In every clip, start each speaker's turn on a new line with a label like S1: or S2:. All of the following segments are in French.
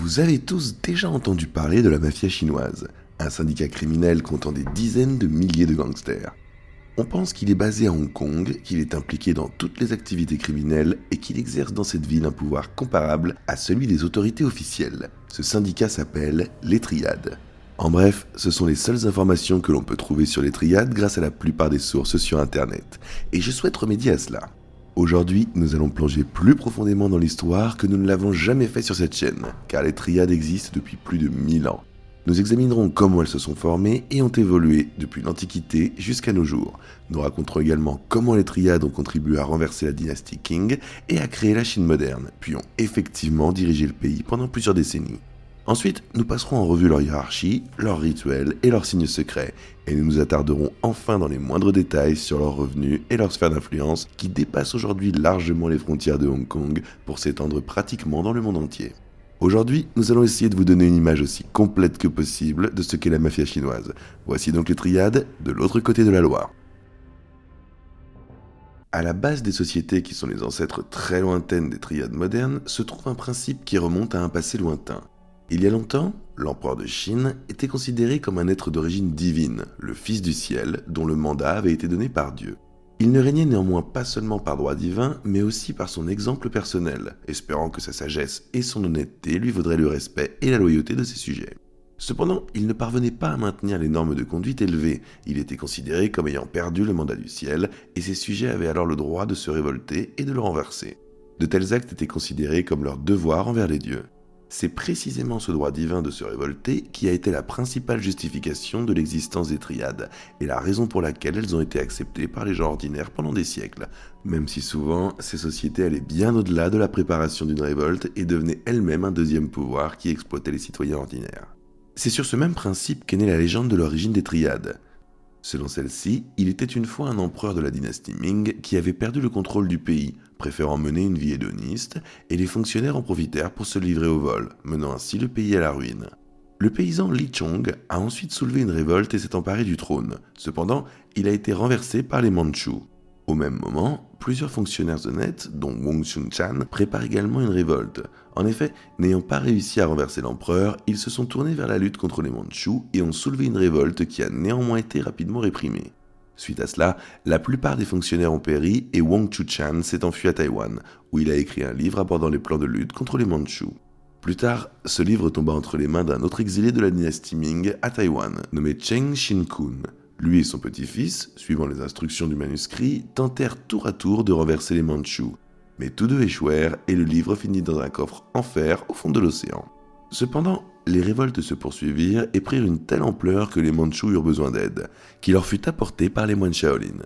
S1: Vous avez tous déjà entendu parler de la mafia chinoise, un syndicat criminel comptant des dizaines de milliers de gangsters. On pense qu'il est basé à Hong Kong, qu'il est impliqué dans toutes les activités criminelles et qu'il exerce dans cette ville un pouvoir comparable à celui des autorités officielles. Ce syndicat s'appelle les Triades. En bref, ce sont les seules informations que l'on peut trouver sur les Triades grâce à la plupart des sources sur Internet. Et je souhaite remédier à cela. Aujourd'hui, nous allons plonger plus profondément dans l'histoire que nous ne l'avons jamais fait sur cette chaîne, car les Triades existent depuis plus de 1000 ans. Nous examinerons comment elles se sont formées et ont évolué depuis l'Antiquité jusqu'à nos jours. Nous raconterons également comment les Triades ont contribué à renverser la dynastie Qing et à créer la Chine moderne, puis ont effectivement dirigé le pays pendant plusieurs décennies. Ensuite, nous passerons en revue leur hiérarchie, leurs rituels et leurs signes secrets, et nous nous attarderons enfin dans les moindres détails sur leurs revenus et leur sphère d'influence qui dépassent aujourd'hui largement les frontières de Hong Kong pour s'étendre pratiquement dans le monde entier. Aujourd'hui, nous allons essayer de vous donner une image aussi complète que possible de ce qu'est la mafia chinoise. Voici donc les Triades de l'autre côté de la Loire. À la base des sociétés qui sont les ancêtres très lointaines des Triades modernes se trouve un principe qui remonte à un passé lointain. Il y a longtemps, l'empereur de Chine était considéré comme un être d'origine divine, le fils du ciel, dont le mandat avait été donné par Dieu. Il ne régnait néanmoins pas seulement par droit divin, mais aussi par son exemple personnel, espérant que sa sagesse et son honnêteté lui vaudraient le respect et la loyauté de ses sujets. Cependant, il ne parvenait pas à maintenir les normes de conduite élevées, il était considéré comme ayant perdu le mandat du ciel, et ses sujets avaient alors le droit de se révolter et de le renverser. De tels actes étaient considérés comme leur devoir envers les dieux. C'est précisément ce droit divin de se révolter qui a été la principale justification de l'existence des Triades, et la raison pour laquelle elles ont été acceptées par les gens ordinaires pendant des siècles, même si souvent ces sociétés allaient bien au-delà de la préparation d'une révolte et devenaient elles-mêmes un deuxième pouvoir qui exploitait les citoyens ordinaires. C'est sur ce même principe qu'est née la légende de l'origine des Triades. Selon celle-ci, il était une fois un empereur de la dynastie Ming qui avait perdu le contrôle du pays, préférant mener une vie hédoniste, et les fonctionnaires en profitèrent pour se livrer au vol, menant ainsi le pays à la ruine. Le paysan Li Chong a ensuite soulevé une révolte et s'est emparé du trône. Cependant, il a été renversé par les Mandchous. Au même moment, plusieurs fonctionnaires honnêtes, dont Wang Xunchan, préparent également une révolte. En effet, n'ayant pas réussi à renverser l'empereur, ils se sont tournés vers la lutte contre les Mandchous et ont soulevé une révolte qui a néanmoins été rapidement réprimée. Suite à cela, la plupart des fonctionnaires ont péri et Wang Xunchan s'est enfui à Taïwan, où il a écrit un livre abordant les plans de lutte contre les Mandchous. Plus tard, ce livre tomba entre les mains d'un autre exilé de la dynastie Ming à Taïwan, nommé Cheng Xin-kun. Lui et son petit-fils, suivant les instructions du manuscrit, tentèrent tour à tour de renverser les Mandchous. Mais tous deux échouèrent et le livre finit dans un coffre en fer au fond de l'océan. Cependant, les révoltes se poursuivirent et prirent une telle ampleur que les Mandchous eurent besoin d'aide, qui leur fut apportée par les moines Shaolin.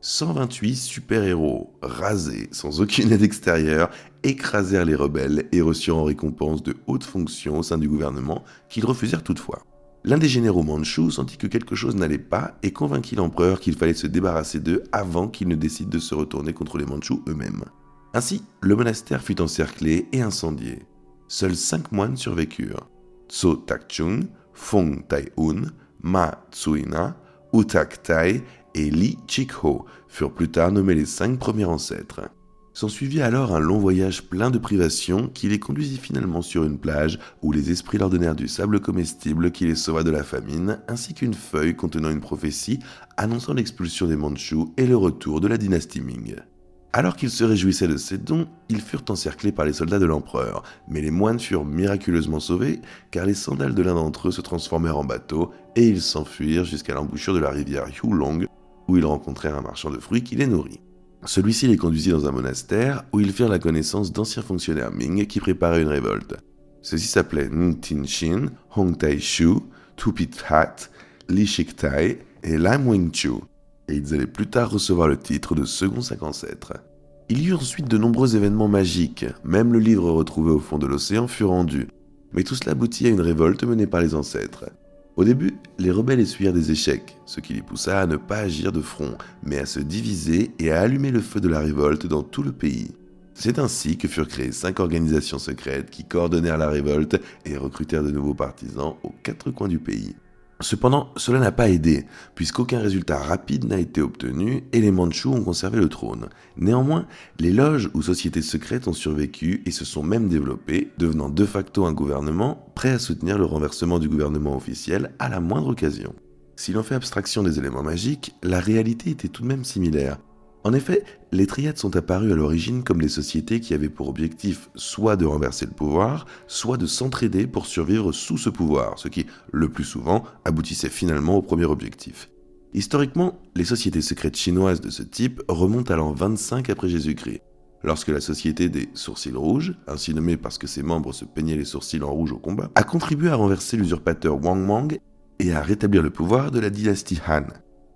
S1: 128 super-héros, rasés, sans aucune aide extérieure, écrasèrent les rebelles et reçurent en récompense de hautes fonctions au sein du gouvernement qu'ils refusèrent toutefois. L'un des généraux mandchous sentit que quelque chose n'allait pas et convainquit l'empereur qu'il fallait se débarrasser d'eux avant qu'ils ne décident de se retourner contre les Mandchous eux-mêmes. Ainsi, le monastère fut encerclé et incendié. Seuls 5 moines survécurent. Tso Tak-chung, Fong Tai-un, Ma Tsuina, Utak Tai et Li Chik-ho furent plus tard nommés les 5 premiers ancêtres. S'ensuivit alors un long voyage plein de privations qui les conduisit finalement sur une plage où les esprits leur donnèrent du sable comestible qui les sauva de la famine, ainsi qu'une feuille contenant une prophétie annonçant l'expulsion des Mandchous et le retour de la dynastie Ming. Alors qu'ils se réjouissaient de ces dons, ils furent encerclés par les soldats de l'empereur, mais les moines furent miraculeusement sauvés car les sandales de l'un d'entre eux se transformèrent en bateau et ils s'enfuirent jusqu'à l'embouchure de la rivière Hulong où ils rencontrèrent un marchand de fruits qui les nourrit. Celui-ci les conduisit dans un monastère où ils firent la connaissance d'anciens fonctionnaires Ming qui préparaient une révolte. Ceux-ci s'appelaient Ng Tin Shin, Hong Tai Shu, Tu Pit Hat, Li Shik Tai et Lam Wing Chu, et ils allaient plus tard recevoir le titre de second 5 ancêtres. Il y eut ensuite de nombreux événements magiques, même le livre retrouvé au fond de l'océan fut rendu, mais tout cela aboutit à une révolte menée par les ancêtres. Au début, les rebelles essuyèrent des échecs, ce qui les poussa à ne pas agir de front, mais à se diviser et à allumer le feu de la révolte dans tout le pays. C'est ainsi que furent créées 5 organisations secrètes qui coordonnèrent la révolte et recrutèrent de nouveaux partisans aux 4 coins du pays. Cependant, cela n'a pas aidé, puisqu'aucun résultat rapide n'a été obtenu et les Mandchous ont conservé le trône. Néanmoins, les loges ou sociétés secrètes ont survécu et se sont même développées, devenant de facto un gouvernement prêt à soutenir le renversement du gouvernement officiel à la moindre occasion. Si l'on fait abstraction des éléments magiques, la réalité était tout de même similaire. En effet, les triades sont apparues à l'origine comme des sociétés qui avaient pour objectif soit de renverser le pouvoir, soit de s'entraider pour survivre sous ce pouvoir, ce qui, le plus souvent, aboutissait finalement au premier objectif. Historiquement, les sociétés secrètes chinoises de ce type remontent à l'an 25 après Jésus-Christ, lorsque la société des Sourcils Rouges, ainsi nommée parce que ses membres se peignaient les sourcils en rouge au combat, a contribué à renverser l'usurpateur Wang Mang et à rétablir le pouvoir de la dynastie Han.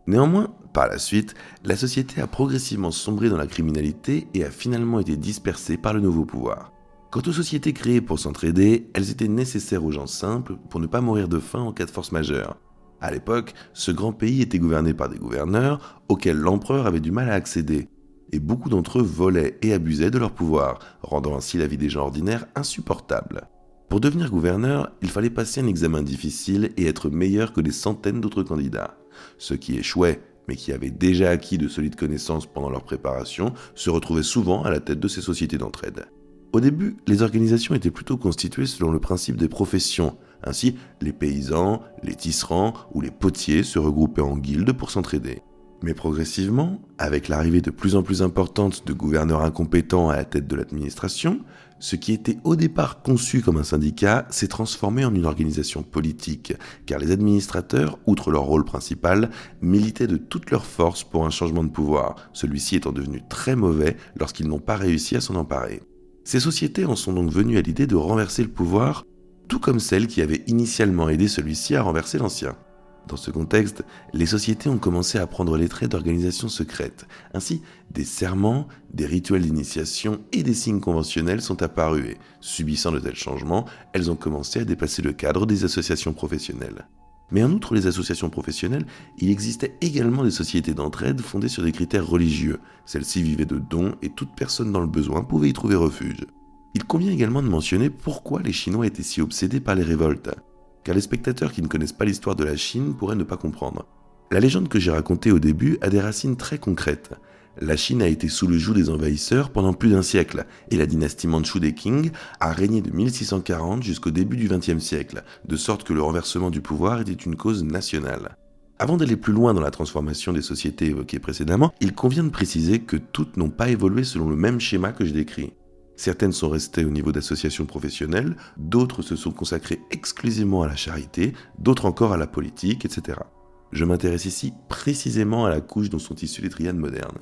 S1: Néanmoins, par la suite, la société a progressivement sombré dans la criminalité et a finalement été dispersée par le nouveau pouvoir. Quant aux sociétés créées pour s'entraider, elles étaient nécessaires aux gens simples pour ne pas mourir de faim en cas de force majeure. À l'époque, ce grand pays était gouverné par des gouverneurs auxquels l'empereur avait du mal à accéder, et beaucoup d'entre eux volaient et abusaient de leur pouvoir, rendant ainsi la vie des gens ordinaires insupportable. Pour devenir gouverneur, il fallait passer un examen difficile et être meilleur que des centaines d'autres candidats. Ceux qui échouaient, mais qui avaient déjà acquis de solides connaissances pendant leur préparation, se retrouvaient souvent à la tête de ces sociétés d'entraide. Au début, les organisations étaient plutôt constituées selon le principe des professions. Ainsi, les paysans, les tisserands ou les potiers se regroupaient en guildes pour s'entraider. Mais progressivement, avec l'arrivée de plus en plus importante de gouverneurs incompétents à la tête de l'administration, ce qui était au départ conçu comme un syndicat s'est transformé en une organisation politique, car les administrateurs, outre leur rôle principal, militaient de toutes leurs forces pour un changement de pouvoir, celui-ci étant devenu très mauvais lorsqu'ils n'ont pas réussi à s'en emparer. Ces sociétés en sont donc venues à l'idée de renverser le pouvoir, tout comme celles qui avaient initialement aidé celui-ci à renverser l'ancien. Dans ce contexte, les sociétés ont commencé à prendre les traits d'organisations secrètes. Ainsi, des serments, des rituels d'initiation et des signes conventionnels sont apparus et, subissant de tels changements, elles ont commencé à dépasser le cadre des associations professionnelles. Mais en outre les associations professionnelles, il existait également des sociétés d'entraide fondées sur des critères religieux. Celles-ci vivaient de dons et toute personne dans le besoin pouvait y trouver refuge. Il convient également de mentionner pourquoi les Chinois étaient si obsédés par les révoltes, car les spectateurs qui ne connaissent pas l'histoire de la Chine pourraient ne pas comprendre. La légende que j'ai racontée au début a des racines très concrètes. La Chine a été sous le joug des envahisseurs pendant plus d'un siècle, et la dynastie mandchoue des Qing a régné de 1640 jusqu'au début du XXe siècle, de sorte que le renversement du pouvoir était une cause nationale. Avant d'aller plus loin dans la transformation des sociétés évoquées précédemment, il convient de préciser que toutes n'ont pas évolué selon le même schéma que je décris. Certaines sont restées au niveau d'associations professionnelles, d'autres se sont consacrées exclusivement à la charité, d'autres encore à la politique, etc. Je m'intéresse ici précisément à la couche dont sont issues les triades modernes.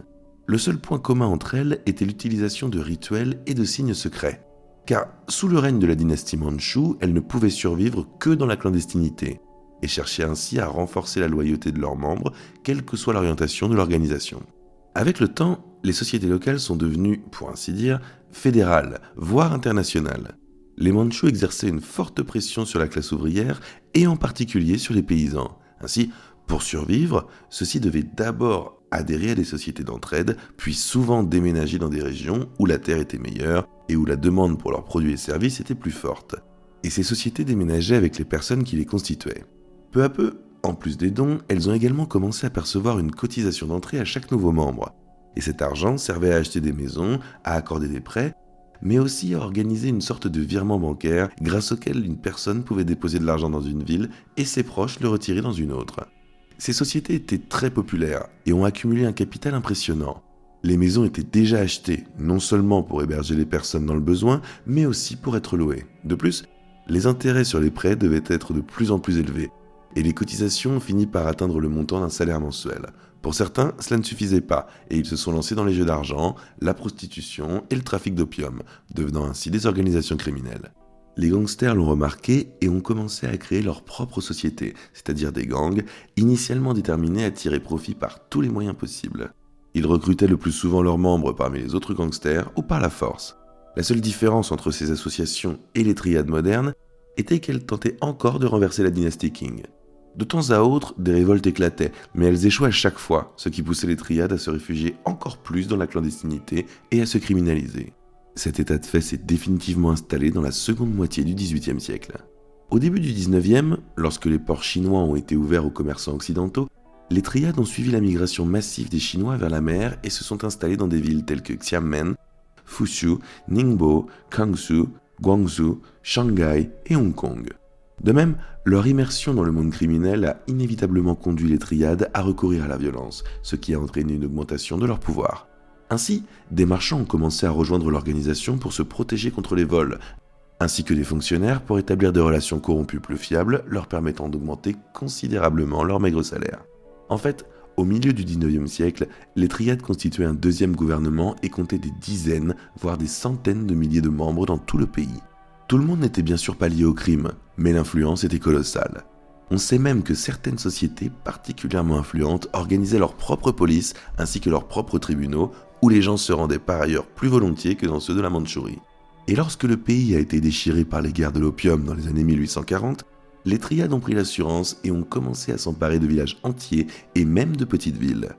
S1: Le seul point commun entre elles était l'utilisation de rituels et de signes secrets. Car sous le règne de la dynastie mandchoue, elles ne pouvaient survivre que dans la clandestinité, et cherchaient ainsi à renforcer la loyauté de leurs membres, quelle que soit l'orientation de l'organisation. Avec le temps, les sociétés locales sont devenues, pour ainsi dire, fédérales, voire internationales. Les Mandchous exerçaient une forte pression sur la classe ouvrière et en particulier sur les paysans. Ainsi, pour survivre, ceux-ci devaient d'abord adhérer à des sociétés d'entraide, puis souvent déménager dans des régions où la terre était meilleure et où la demande pour leurs produits et services était plus forte. Et ces sociétés déménageaient avec les personnes qui les constituaient. Peu à peu, en plus des dons, elles ont également commencé à percevoir une cotisation d'entrée à chaque nouveau membre. Et cet argent servait à acheter des maisons, à accorder des prêts, mais aussi à organiser une sorte de virement bancaire grâce auquel une personne pouvait déposer de l'argent dans une ville et ses proches le retirer dans une autre. Ces sociétés étaient très populaires et ont accumulé un capital impressionnant. Les maisons étaient déjà achetées, non seulement pour héberger les personnes dans le besoin, mais aussi pour être louées. De plus, les intérêts sur les prêts devaient être de plus en plus élevés, et les cotisations ont fini par atteindre le montant d'un salaire mensuel. Pour certains, cela ne suffisait pas, et ils se sont lancés dans les jeux d'argent, la prostitution et le trafic d'opium, devenant ainsi des organisations criminelles. Les gangsters l'ont remarqué et ont commencé à créer leur propre société, c'est-à-dire des gangs, initialement déterminés à tirer profit par tous les moyens possibles. Ils recrutaient le plus souvent leurs membres parmi les autres gangsters ou par la force. La seule différence entre ces associations et les triades modernes était qu'elles tentaient encore de renverser la dynastie Qing. De temps à autre, des révoltes éclataient, mais elles échouaient à chaque fois, ce qui poussait les triades à se réfugier encore plus dans la clandestinité et à se criminaliser. Cet état de fait s'est définitivement installé dans la seconde moitié du XVIIIe siècle. Au début du 19e, lorsque les ports chinois ont été ouverts aux commerçants occidentaux, les triades ont suivi la migration massive des Chinois vers la mer et se sont installés dans des villes telles que Xiamen, Fuzhou, Ningbo, Kangsu, Guangzhou, Shanghai et Hong Kong. De même, leur immersion dans le monde criminel a inévitablement conduit les triades à recourir à la violence, ce qui a entraîné une augmentation de leur pouvoir. Ainsi, des marchands ont commencé à rejoindre l'organisation pour se protéger contre les vols, ainsi que des fonctionnaires pour établir des relations corrompues plus fiables, leur permettant d'augmenter considérablement leur maigre salaire. En fait, au milieu du 19e siècle, les triades constituaient un deuxième gouvernement et comptaient des dizaines, voire des centaines de milliers de membres dans tout le pays. Tout le monde n'était bien sûr pas lié au crime, mais l'influence était colossale. On sait même que certaines sociétés particulièrement influentes organisaient leur propre police ainsi que leurs propres tribunaux, où les gens se rendaient par ailleurs plus volontiers que dans ceux de la Mandchourie. Et lorsque le pays a été déchiré par les guerres de l'opium dans les années 1840, les triades ont pris l'assurance et ont commencé à s'emparer de villages entiers et même de petites villes.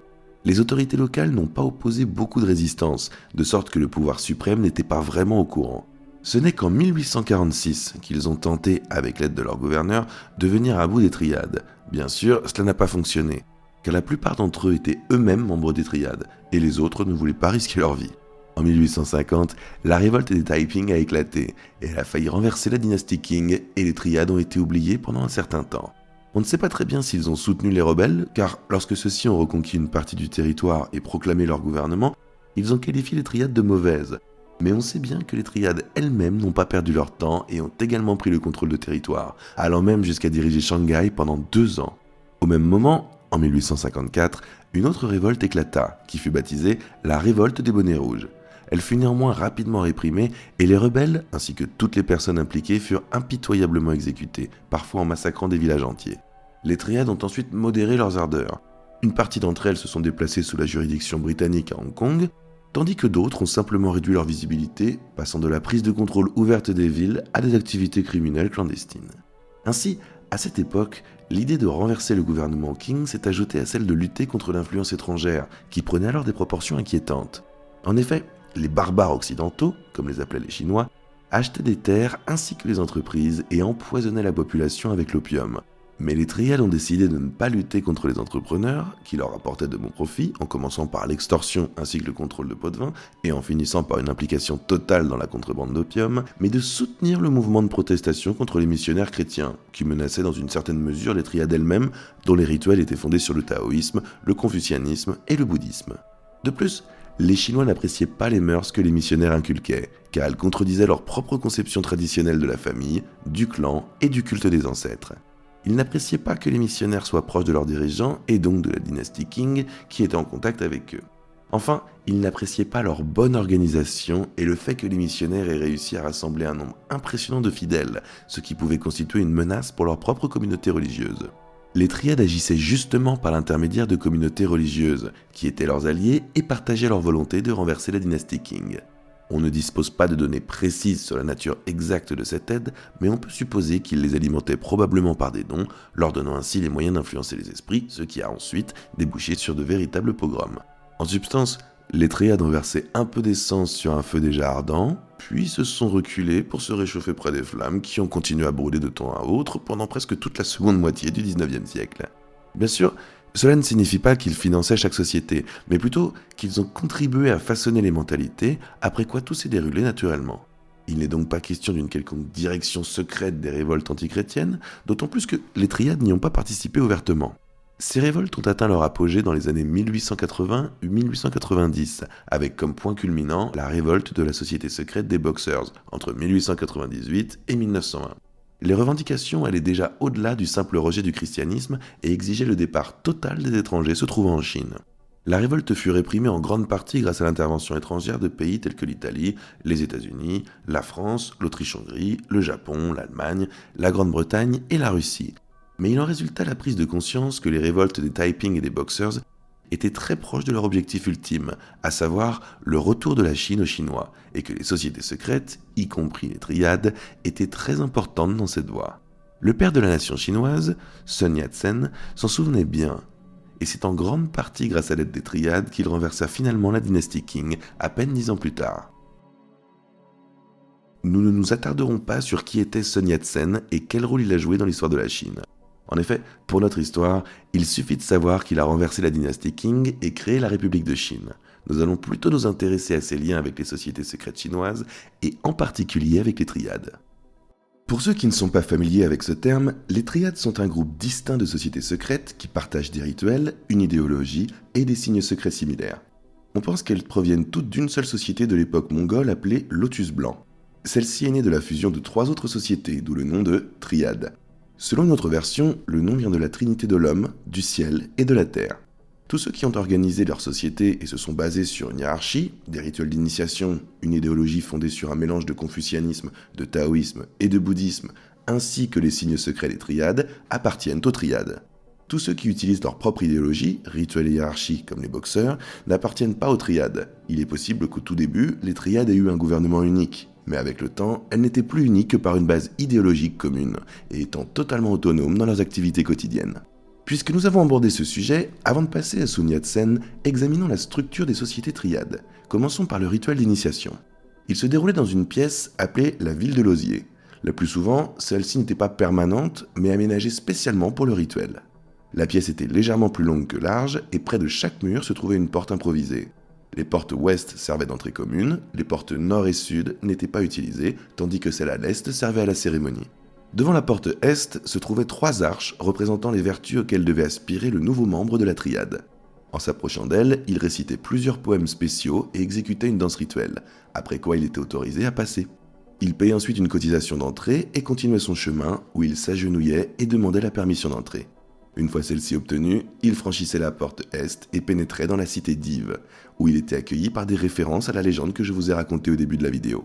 S1: Les autorités locales n'ont pas opposé beaucoup de résistance, de sorte que le pouvoir suprême n'était pas vraiment au courant. Ce n'est qu'en 1846 qu'ils ont tenté, avec l'aide de leur gouverneur, de venir à bout des triades. Bien sûr, cela n'a pas fonctionné, car la plupart d'entre eux étaient eux-mêmes membres des triades, et les autres ne voulaient pas risquer leur vie. En 1850, la révolte des Taiping a éclaté, et elle a failli renverser la dynastie Qing, et les triades ont été oubliées pendant un certain temps. On ne sait pas très bien s'ils ont soutenu les rebelles, car lorsque ceux-ci ont reconquis une partie du territoire et proclamé leur gouvernement, ils ont qualifié les triades de mauvaises. Mais on sait bien que les triades elles-mêmes n'ont pas perdu leur temps et ont également pris le contrôle de territoire, allant même jusqu'à diriger Shanghai pendant 2 ans. Au même moment, en 1854, une autre révolte éclata, qui fut baptisée la révolte des bonnets rouges. Elle fut néanmoins rapidement réprimée et les rebelles, ainsi que toutes les personnes impliquées, furent impitoyablement exécutées, parfois en massacrant des villages entiers. Les triades ont ensuite modéré leurs ardeurs. Une partie d'entre elles se sont déplacées sous la juridiction britannique à Hong Kong, tandis que d'autres ont simplement réduit leur visibilité, passant de la prise de contrôle ouverte des villes à des activités criminelles clandestines. Ainsi, à cette époque, l'idée de renverser le gouvernement Qing s'est ajoutée à celle de lutter contre l'influence étrangère, qui prenait alors des proportions inquiétantes. En effet, les barbares occidentaux, comme les appelaient les Chinois, achetaient des terres ainsi que les entreprises et empoisonnaient la population avec l'opium. Mais les triades ont décidé de ne pas lutter contre les entrepreneurs, qui leur apportaient de bons profits, en commençant par l'extorsion ainsi que le contrôle de pots de vin, et en finissant par une implication totale dans la contrebande d'opium, mais de soutenir le mouvement de protestation contre les missionnaires chrétiens, qui menaçaient dans une certaine mesure les triades elles-mêmes, dont les rituels étaient fondés sur le taoïsme, le confucianisme et le bouddhisme. De plus, les Chinois n'appréciaient pas les mœurs que les missionnaires inculquaient, car elles contredisaient leur propre conception traditionnelle de la famille, du clan et du culte des ancêtres. Ils n'appréciaient pas que les missionnaires soient proches de leurs dirigeants et donc de la dynastie Qing qui était en contact avec eux. Enfin, ils n'appréciaient pas leur bonne organisation et le fait que les missionnaires aient réussi à rassembler un nombre impressionnant de fidèles, ce qui pouvait constituer une menace pour leur propre communauté religieuse. Les triades agissaient justement par l'intermédiaire de communautés religieuses, qui étaient leurs alliés et partageaient leur volonté de renverser la dynastie Qing. On ne dispose pas de données précises sur la nature exacte de cette aide, mais on peut supposer qu'ils les alimentaient probablement par des dons, leur donnant ainsi les moyens d'influencer les esprits, ce qui a ensuite débouché sur de véritables pogroms. En substance, les triades ont versé un peu d'essence sur un feu déjà ardent, puis se sont reculés pour se réchauffer près des flammes qui ont continué à brûler de temps à autre pendant presque toute la seconde moitié du 19e siècle. Bien sûr, cela ne signifie pas qu'ils finançaient chaque société, mais plutôt qu'ils ont contribué à façonner les mentalités, après quoi tout s'est déroulé naturellement. Il n'est donc pas question d'une quelconque direction secrète des révoltes antichrétiennes, d'autant plus que les triades n'y ont pas participé ouvertement. Ces révoltes ont atteint leur apogée dans les années 1880 ou 1890, avec comme point culminant la révolte de la société secrète des Boxers, entre 1898 et 1901. Les revendications allaient déjà au-delà du simple rejet du christianisme et exigeaient le départ total des étrangers se trouvant en Chine. La révolte fut réprimée en grande partie grâce à l'intervention étrangère de pays tels que l'Italie, les États-Unis, la France, l'Autriche-Hongrie, le Japon, l'Allemagne, la Grande-Bretagne et la Russie. Mais il en résulta la prise de conscience que les révoltes des Taiping et des Boxers étaient très proches de leur objectif ultime, à savoir le retour de la Chine aux Chinois, et que les sociétés secrètes, y compris les triades, étaient très importantes dans cette voie. Le père de la nation chinoise, Sun Yat-sen, s'en souvenait bien, et c'est en grande partie grâce à l'aide des triades qu'il renversa finalement la dynastie Qing à peine 10 ans plus tard. nous ne nous attarderons pas sur qui était Sun Yat-sen et quel rôle il a joué dans l'histoire de la Chine. En effet, pour notre histoire, il suffit de savoir qu'il a renversé la dynastie Qing et créé la République de Chine. Nous allons plutôt nous intéresser à ses liens avec les sociétés secrètes chinoises et en particulier avec les triades. Pour ceux qui ne sont pas familiers avec ce terme, les triades sont un groupe distinct de sociétés secrètes qui partagent des rituels, une idéologie et des signes secrets similaires. On pense qu'elles proviennent toutes d'une seule société de l'époque mongole appelée Lotus Blanc. Celle-ci est née de la fusion de 3 autres sociétés, d'où le nom de triade. Selon une autre version, le nom vient de la trinité de l'homme, du ciel et de la terre. Tous ceux qui ont organisé leur société et se sont basés sur une hiérarchie, des rituels d'initiation, une idéologie fondée sur un mélange de confucianisme, de taoïsme et de bouddhisme, ainsi que les signes secrets des triades, appartiennent aux triades. Tous ceux qui utilisent leur propre idéologie, rituels et hiérarchie comme les boxeurs, n'appartiennent pas aux triades. Il est possible qu'au tout début, les triades aient eu un gouvernement unique, mais avec le temps, elles n'étaient plus uniques que par une base idéologique commune, et étant totalement autonomes dans leurs activités quotidiennes. Puisque nous avons abordé ce sujet, avant de passer à Sun Yat-sen, examinons la structure des sociétés triades. Commençons par le rituel d'initiation. Il se déroulait dans une pièce appelée la ville de l'osier. Le plus souvent, celle-ci n'était pas permanente, mais aménagée spécialement pour le rituel. La pièce était légèrement plus longue que large, et près de chaque mur se trouvait une porte improvisée. Les portes ouest servaient d'entrée commune, les portes nord et sud n'étaient pas utilisées, tandis que celle à l'est servait à la cérémonie. Devant la porte est se trouvaient 3 arches représentant les vertus auxquelles devait aspirer le nouveau membre de la triade. En s'approchant d'elle, il récitait plusieurs poèmes spéciaux et exécutait une danse rituelle, après quoi il était autorisé à passer. Il payait ensuite une cotisation d'entrée et continuait son chemin où il s'agenouillait et demandait la permission d'entrer. Une fois celle-ci obtenue, il franchissait la porte est et pénétrait dans la cité d'Yves, où il était accueilli par des références à la légende que je vous ai racontée au début de la vidéo.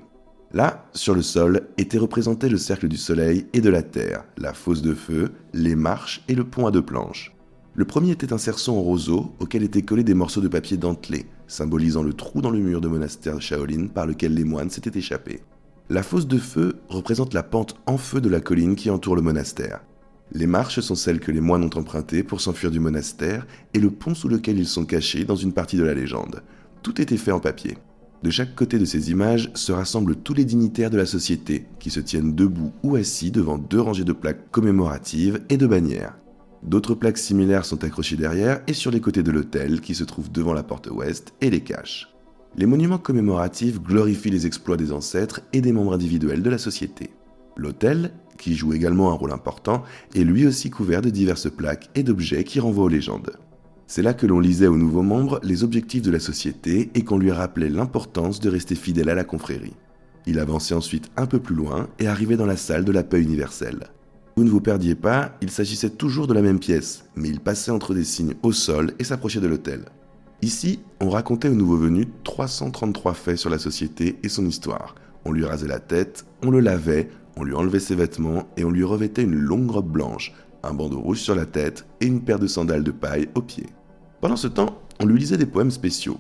S1: Là, sur le sol, étaient représentés le cercle du soleil et de la terre, la fosse de feu, les marches et le pont à 2 planches. Le premier était un cerceau en roseau auquel étaient collés des morceaux de papier dentelé, symbolisant le trou dans le mur de monastère Shaolin par lequel les moines s'étaient échappés. La fosse de feu représente la pente en feu de la colline qui entoure le monastère. Les marches sont celles que les moines ont empruntées pour s'enfuir du monastère et le pont sous lequel ils sont cachés dans une partie de la légende. Tout était fait en papier. De chaque côté de ces images se rassemblent tous les dignitaires de la société, qui se tiennent debout ou assis devant 2 rangées de plaques commémoratives et de bannières. D'autres plaques similaires sont accrochées derrière et sur les côtés de l'autel qui se trouve devant la porte ouest et les cachent. Les monuments commémoratifs glorifient les exploits des ancêtres et des membres individuels de la société. L'autel, qui joue également un rôle important, est lui aussi couvert de diverses plaques et d'objets qui renvoient aux légendes. C'est là que l'on lisait aux nouveaux membres les objectifs de la société et qu'on lui rappelait l'importance de rester fidèle à la confrérie. Il avançait ensuite un peu plus loin et arrivait dans la salle de la paix universelle. Vous ne vous perdiez pas, il s'agissait toujours de la même pièce, mais il passait entre des signes au sol et s'approchait de l'autel. Ici, on racontait aux nouveaux venus 333 faits sur la société et son histoire. On lui rasait la tête, on le lavait, on lui enlevait ses vêtements et on lui revêtait une longue robe blanche, un bandeau rouge sur la tête et une paire de sandales de paille aux pieds. Pendant ce temps, on lui lisait des poèmes spéciaux.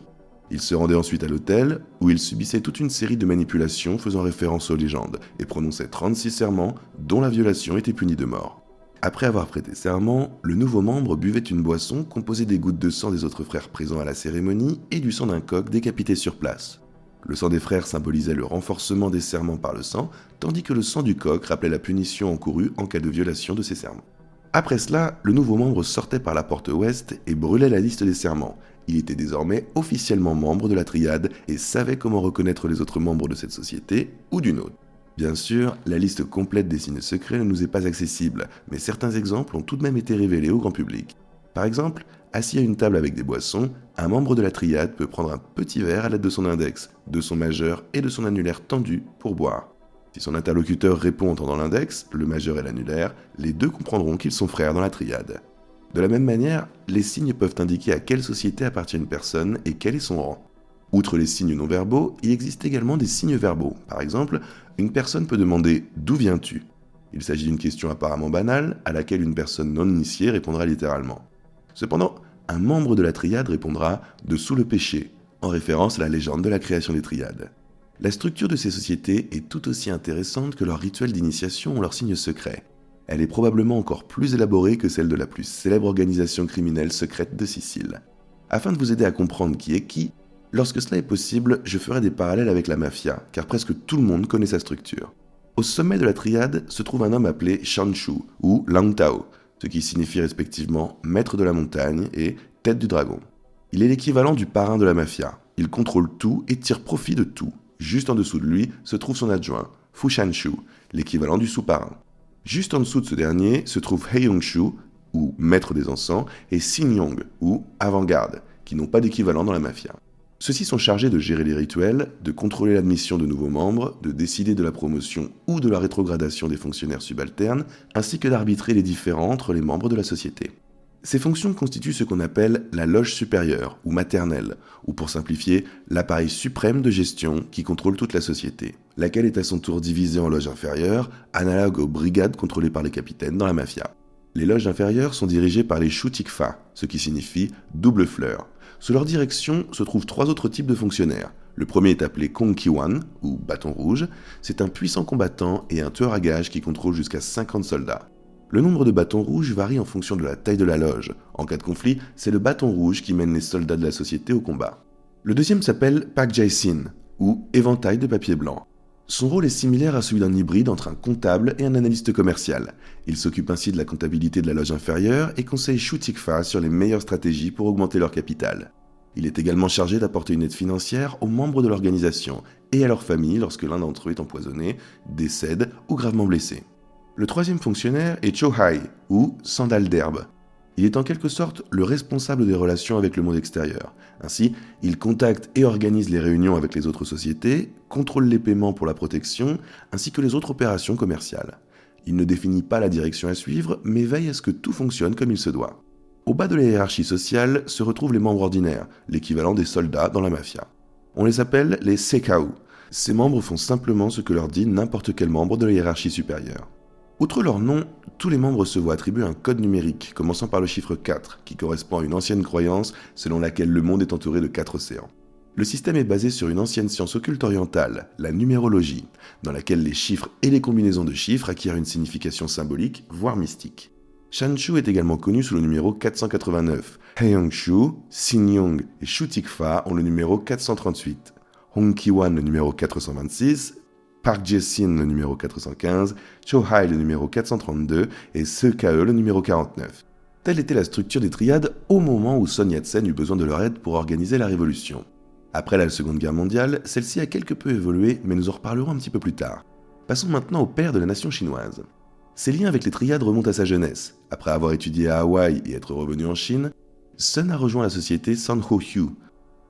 S1: Il se rendait ensuite à l'autel, où il subissait toute une série de manipulations faisant référence aux légendes, et prononçait 36 serments, dont la violation était punie de mort. Après avoir prêté serment, le nouveau membre buvait une boisson composée des gouttes de sang des autres frères présents à la cérémonie et du sang d'un coq décapité sur place. Le sang des frères symbolisait le renforcement des serments par le sang, tandis que le sang du coq rappelait la punition encourue en cas de violation de ces serments. Après cela, le nouveau membre sortait par la porte ouest et brûlait la liste des serments. Il était désormais officiellement membre de la triade et savait comment reconnaître les autres membres de cette société ou d'une autre. Bien sûr, la liste complète des signes secrets ne nous est pas accessible, mais certains exemples ont tout de même été révélés au grand public. Par exemple, assis à une table avec des boissons, un membre de la triade peut prendre un petit verre à l'aide de son index, de son majeur et de son annulaire tendu pour boire. Si son interlocuteur répond en tendant l'index, le majeur et l'annulaire, les deux comprendront qu'ils sont frères dans la triade. De la même manière, les signes peuvent indiquer à quelle société appartient une personne et quel est son rang. Outre les signes non-verbaux, il existe également des signes verbaux. Par exemple, une personne peut demander « D'où viens-tu » Il s'agit d'une question apparemment banale, à laquelle une personne non initiée répondra littéralement. Cependant, un membre de la triade répondra « De sous le péché », en référence à la légende de la création des triades. La structure de ces sociétés est tout aussi intéressante que leurs rituels d'initiation ou leurs signes secrets. Elle est probablement encore plus élaborée que celle de la plus célèbre organisation criminelle secrète de Sicile. Afin de vous aider à comprendre qui est qui, Lorsque cela est possible, je ferai des parallèles avec la mafia, car presque tout le monde connaît sa structure. Au sommet de la triade se trouve un homme appelé Shanshu ou Lang Tao, ce qui signifie respectivement maître de la montagne et tête du dragon. Il est l'équivalent du parrain de la mafia. Il contrôle tout et tire profit de tout. Juste en dessous de lui se trouve son adjoint, Fu Shanshu, l'équivalent du sous-parrain. Juste en dessous de ce dernier se trouve He Yongshu, ou maître des encens, et Sin Yong, ou avant-garde, qui n'ont pas d'équivalent dans la mafia. Ceux-ci sont chargés de gérer les rituels, de contrôler l'admission de nouveaux membres, de décider de la promotion ou de la rétrogradation des fonctionnaires subalternes, ainsi que d'arbitrer les différends entre les membres de la société. Ces fonctions constituent ce qu'on appelle la loge supérieure ou maternelle, ou pour simplifier, l'appareil suprême de gestion qui contrôle toute la société, laquelle est à son tour divisée en loges inférieures, analogues aux brigades contrôlées par les capitaines dans la mafia. Les loges inférieures sont dirigées par les Shu Tikfa, ce qui signifie double fleur. Sous leur direction se trouvent 3 autres types de fonctionnaires. Le premier est appelé Kong Kiwan, ou bâton rouge. C'est un puissant combattant et un tueur à gages qui contrôle jusqu'à 50 soldats. Le nombre de bâtons rouges varie en fonction de la taille de la loge. En cas de conflit, c'est le bâton rouge qui mène les soldats de la société au combat. Le deuxième s'appelle Pak Jae-sin, ou éventail de papier blanc. Son rôle est similaire à celui d'un hybride entre un comptable et un analyste commercial. Il s'occupe ainsi de la comptabilité de la loge inférieure et conseille Shu Tikfa sur les meilleures stratégies pour augmenter leur capital. Il est également chargé d'apporter une aide financière aux membres de l'organisation et à leur famille lorsque l'un d'entre eux est empoisonné, décède ou gravement blessé. Le troisième fonctionnaire est Chohai, ou sandale d'herbe. Il est en quelque sorte le responsable des relations avec le monde extérieur. Ainsi, il contacte et organise les réunions avec les autres sociétés, contrôle les paiements pour la protection, ainsi que les autres opérations commerciales. Il ne définit pas la direction à suivre, mais veille à ce que tout fonctionne comme il se doit. Au bas de la hiérarchie sociale se retrouvent les membres ordinaires, l'équivalent des soldats dans la mafia. On les appelle les Sekau. Ces membres font simplement ce que leur dit n'importe quel membre de la hiérarchie supérieure. Outre leur nom, tous les membres se voient attribuer un code numérique, commençant par le chiffre 4, qui correspond à une ancienne croyance selon laquelle le monde est entouré de 4 océans. Le système est basé sur une ancienne science occulte orientale, la numérologie, dans laquelle les chiffres et les combinaisons de chiffres acquièrent une signification symbolique, voire mystique. Shanshu est également connu sous le numéro 489. Heyongshu, Sin Yong et Shu Tikfa ont le numéro 438. Hong Kiwan le numéro 426, Park Jae-sin le numéro 415, Chohai le numéro 432 et Seo-kae le numéro 49. Telle était la structure des triades au moment où Sun Yat-sen eut besoin de leur aide pour organiser la révolution. Après la Seconde Guerre mondiale, celle-ci a quelque peu évolué, mais nous en reparlerons un petit peu plus tard. Passons maintenant au père de la nation chinoise. Ses liens avec les triades remontent à sa jeunesse. Après avoir étudié à Hawaï et être revenu en Chine, Sun a rejoint la société Sanho-hyu,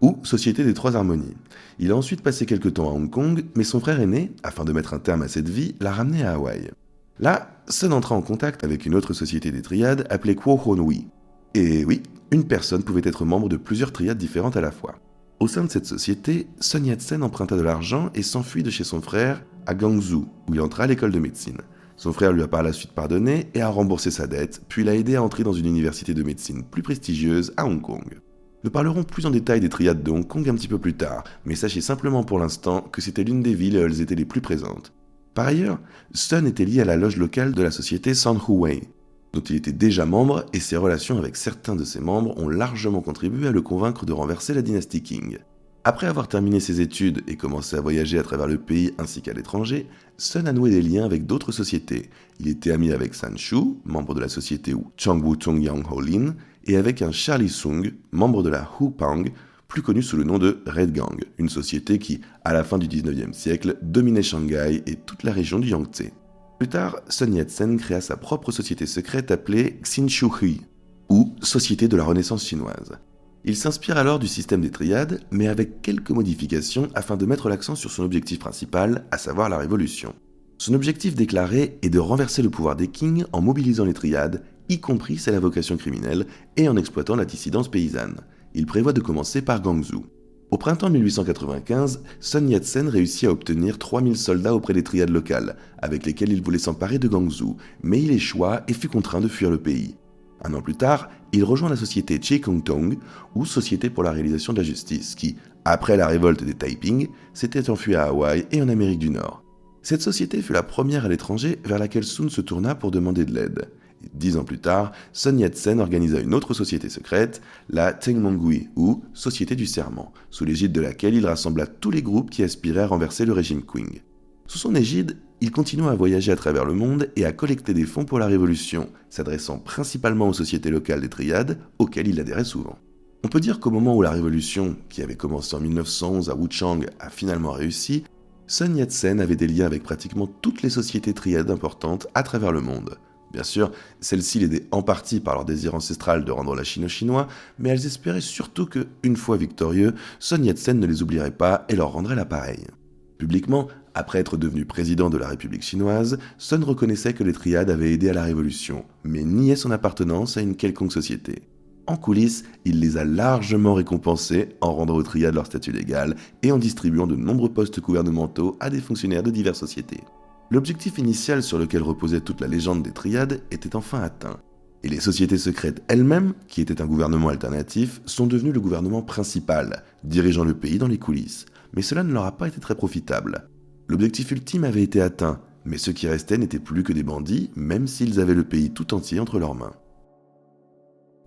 S1: ou Société des Trois Harmonies. Il a ensuite passé quelques temps à Hong Kong, mais son frère aîné, afin de mettre un terme à cette vie, l'a ramené à Hawaï. Là, Sun entra en contact avec une autre société des triades appelée Kwo Hon-wi. Et oui, une personne pouvait être membre de plusieurs triades différentes à la fois. Au sein de cette société, Sun Yat-sen emprunta de l'argent et s'enfuit de chez son frère à Guangzhou, où il entra à l'école de médecine. Son frère lui a par la suite pardonné et a remboursé sa dette, puis l'a aidé à entrer dans une université de médecine plus prestigieuse à Hong Kong. Nous parlerons plus en détail des triades de Hong Kong un petit peu plus tard, mais sachez simplement pour l'instant que c'était l'une des villes où elles étaient les plus présentes. Par ailleurs, Sun était lié à la loge locale de la société Sanhu-wei, dont il était déjà membre, et ses relations avec certains de ses membres ont largement contribué à le convaincre de renverser la dynastie Qing. Après avoir terminé ses études et commencé à voyager à travers le pays ainsi qu'à l'étranger, Sun a noué des liens avec d'autres sociétés. Il était ami avec Sanshu, membre de la société Changwu-Tongyang Holin, et avec un Charlie Sung, membre de la Hupang, plus connu sous le nom de Red Gang, une société qui, à la fin du 19e siècle, dominait Shanghai et toute la région du Yangtze. Plus tard, Sun Yat-sen créa sa propre société secrète appelée Xinshu-hui, ou Société de la Renaissance chinoise. Il s'inspire alors du système des triades, mais avec quelques modifications afin de mettre l'accent sur son objectif principal, à savoir la révolution. Son objectif déclaré est de renverser le pouvoir des Qing en mobilisant les triades, y compris celles à vocation criminelle, et en exploitant la dissidence paysanne. Il prévoit de commencer par Guangzhou. Au printemps 1895, Sun Yat-sen réussit à obtenir 3000 soldats auprès des triades locales, avec lesquels il voulait s'emparer de Guangzhou, mais il échoua et fut contraint de fuir le pays. Un an plus tard, il rejoint la société Che Kung Tong, ou Société pour la réalisation de la justice, qui, après la révolte des Taiping, s'était enfuie à Hawaï et en Amérique du Nord. Cette société fut la première à l'étranger vers laquelle Sun se tourna pour demander de l'aide. Et 10 ans plus tard, Sun Yat-sen organisa une autre société secrète, la Tengmonghui, ou Société du Serment, sous l'égide de laquelle il rassembla tous les groupes qui aspiraient à renverser le régime Qing. Sous son égide, il continua à voyager à travers le monde et à collecter des fonds pour la révolution, s'adressant principalement aux sociétés locales des triades, auxquelles il adhérait souvent. On peut dire qu'au moment où la révolution, qui avait commencé en 1911 à Wuchang, a finalement réussi, Sun Yat-sen avait des liens avec pratiquement toutes les sociétés triades importantes à travers le monde. Bien sûr, celles-ci l'aidaient en partie par leur désir ancestral de rendre la Chine aux Chinois, mais elles espéraient surtout que, une fois victorieux, Sun Yat-sen ne les oublierait pas et leur rendrait l'appareil. Publiquement, après être devenu président de la République chinoise, Sun reconnaissait que les triades avaient aidé à la révolution, mais niait son appartenance à une quelconque société. En coulisses, il les a largement récompensés en rendant aux triades leur statut légal et en distribuant de nombreux postes gouvernementaux à des fonctionnaires de diverses sociétés. L'objectif initial sur lequel reposait toute la légende des triades était enfin atteint. Et les sociétés secrètes elles-mêmes, qui étaient un gouvernement alternatif, sont devenues le gouvernement principal, dirigeant le pays dans les coulisses. Mais cela ne leur a pas été très profitable. L'objectif ultime avait été atteint, mais ceux qui restaient n'étaient plus que des bandits, même s'ils avaient le pays tout entier entre leurs mains.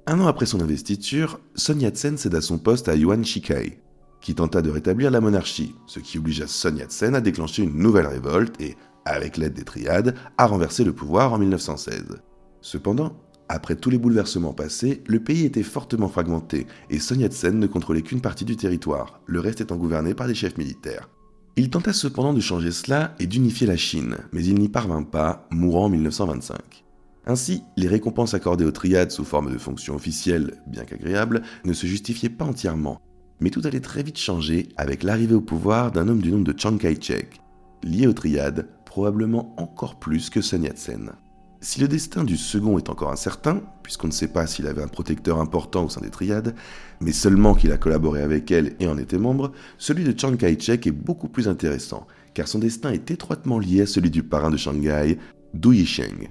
S1: Un an après son investiture, Sun Yat-sen céda son poste à Yuan Shikai, qui tenta de rétablir la monarchie, ce qui obligea Sun Yat-sen à déclencher une nouvelle révolte et, avec l'aide des triades, à renverser le pouvoir en 1916. Cependant, après tous les bouleversements passés, le pays était fortement fragmenté et Sun Yat-sen ne contrôlait qu'une partie du territoire, le reste étant gouverné par des chefs militaires. Il tenta cependant de changer cela et d'unifier la Chine, mais il n'y parvint pas, mourant en 1925. Ainsi, les récompenses accordées aux triades sous forme de fonctions officielles, bien qu'agréables, ne se justifiaient pas entièrement. Mais tout allait très vite changer avec l'arrivée au pouvoir d'un homme du nom de Chiang Kai-shek, lié aux triades, probablement encore plus que Sun Yat-sen. Si le destin du second est encore incertain, puisqu'on ne sait pas s'il avait un protecteur important au sein des triades, mais seulement qu'il a collaboré avec elle et en était membre, celui de Chiang Kai-shek est beaucoup plus intéressant, car son destin est étroitement lié à celui du parrain de Shanghai, Du Yisheng.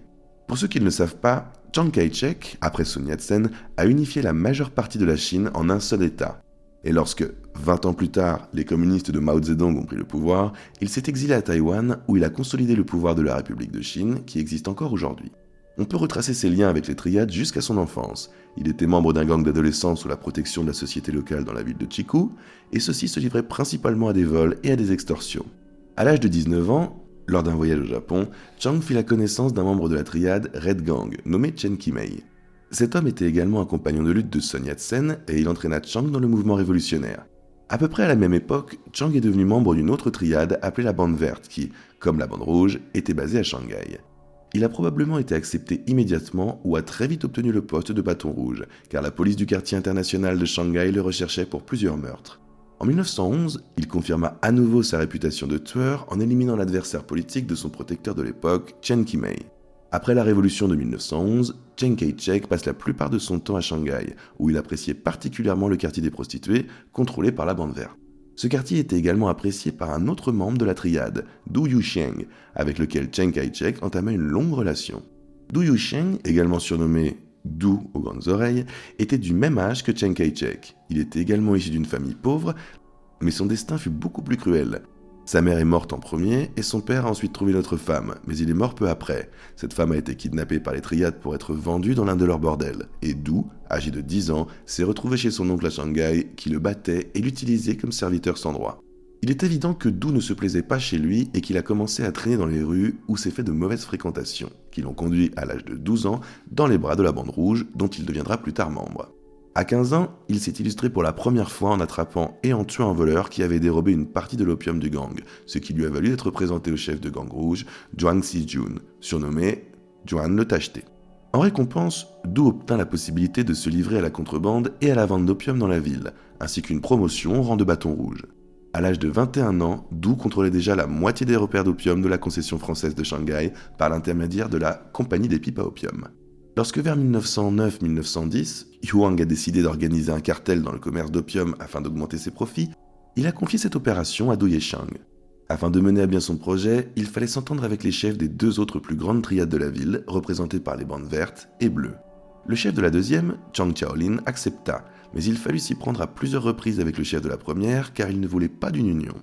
S1: Pour ceux qui ne le savent pas, Chiang Kai-shek, après Sun Yat-sen, a unifié la majeure partie de la Chine en un seul État. Et lorsque, 20 ans plus tard, les communistes de Mao Zedong ont pris le pouvoir, il s'est exilé à Taïwan où il a consolidé le pouvoir de la République de Chine qui existe encore aujourd'hui. On peut retracer ses liens avec les triades jusqu'à son enfance. Il était membre d'un gang d'adolescents sous la protection de la société locale dans la ville de Chikou, et ceux-ci se livraient principalement à des vols et à des extorsions. À l'âge de 19 ans, lors d'un voyage au Japon, Chiang fit la connaissance d'un membre de la triade Red Gang, nommé Chen Qimei. Cet homme était également un compagnon de lutte de Sun Yat-sen et il entraîna Chiang dans le mouvement révolutionnaire. À peu près à la même époque, Chiang est devenu membre d'une autre triade appelée la Bande Verte qui, comme la Bande Rouge, était basée à Shanghai. Il a probablement été accepté immédiatement ou a très vite obtenu le poste de bâton rouge, car la police du quartier international de Shanghai le recherchait pour plusieurs meurtres. En 1911, il confirma à nouveau sa réputation de tueur en éliminant l'adversaire politique de son protecteur de l'époque, Chen Qimei. Après la révolution de 1911, Chiang Kai-shek passe la plupart de son temps à Shanghai, où il appréciait particulièrement le quartier des prostituées, contrôlé par la Bande Verte. Ce quartier était également apprécié par un autre membre de la triade, Du Yusheng, avec lequel Chiang Kai-shek entama une longue relation. Du Yusheng, également surnommé Du aux grandes oreilles, était du même âge que Chiang Kai-shek. Il était également issu d'une famille pauvre, mais son destin fut beaucoup plus cruel. Sa mère est morte en premier et son père a ensuite trouvé une autre femme, mais il est mort peu après. Cette femme a été kidnappée par les triades pour être vendue dans l'un de leurs bordels. Et Du, âgé de 10 ans, s'est retrouvé chez son oncle à Shanghai qui le battait et l'utilisait comme serviteur sans droit. Il est évident que Du ne se plaisait pas chez lui et qu'il a commencé à traîner dans les rues où s'est fait de mauvaises fréquentations, qui l'ont conduit à l'âge de 12 ans dans les bras de la Bande Rouge dont il deviendra plus tard membre. À 15 ans, il s'est illustré pour la première fois en attrapant et en tuant un voleur qui avait dérobé une partie de l'opium du gang, ce qui lui a valu d'être présenté au chef de gang rouge, Zhuang Xijun, surnommé Zhuang le Tacheté. En récompense, Du obtint la possibilité de se livrer à la contrebande et à la vente d'opium dans la ville, ainsi qu'une promotion au rang de bâton rouge. À l'âge de 21 ans, Du contrôlait déjà la moitié des repères d'opium de la concession française de Shanghai par l'intermédiaire de la Compagnie des pipes à opium. Lorsque vers 1909-1910, Yuang a décidé d'organiser un cartel dans le commerce d'opium afin d'augmenter ses profits, il a confié cette opération à Du Yesheng. Afin de mener à bien son projet, il fallait s'entendre avec les chefs des deux autres plus grandes triades de la ville, représentées par les bandes vertes et bleues. Le chef de la deuxième, Zhang Qiaolin, accepta, mais il fallut s'y prendre à plusieurs reprises avec le chef de la première car il ne voulait pas d'une union.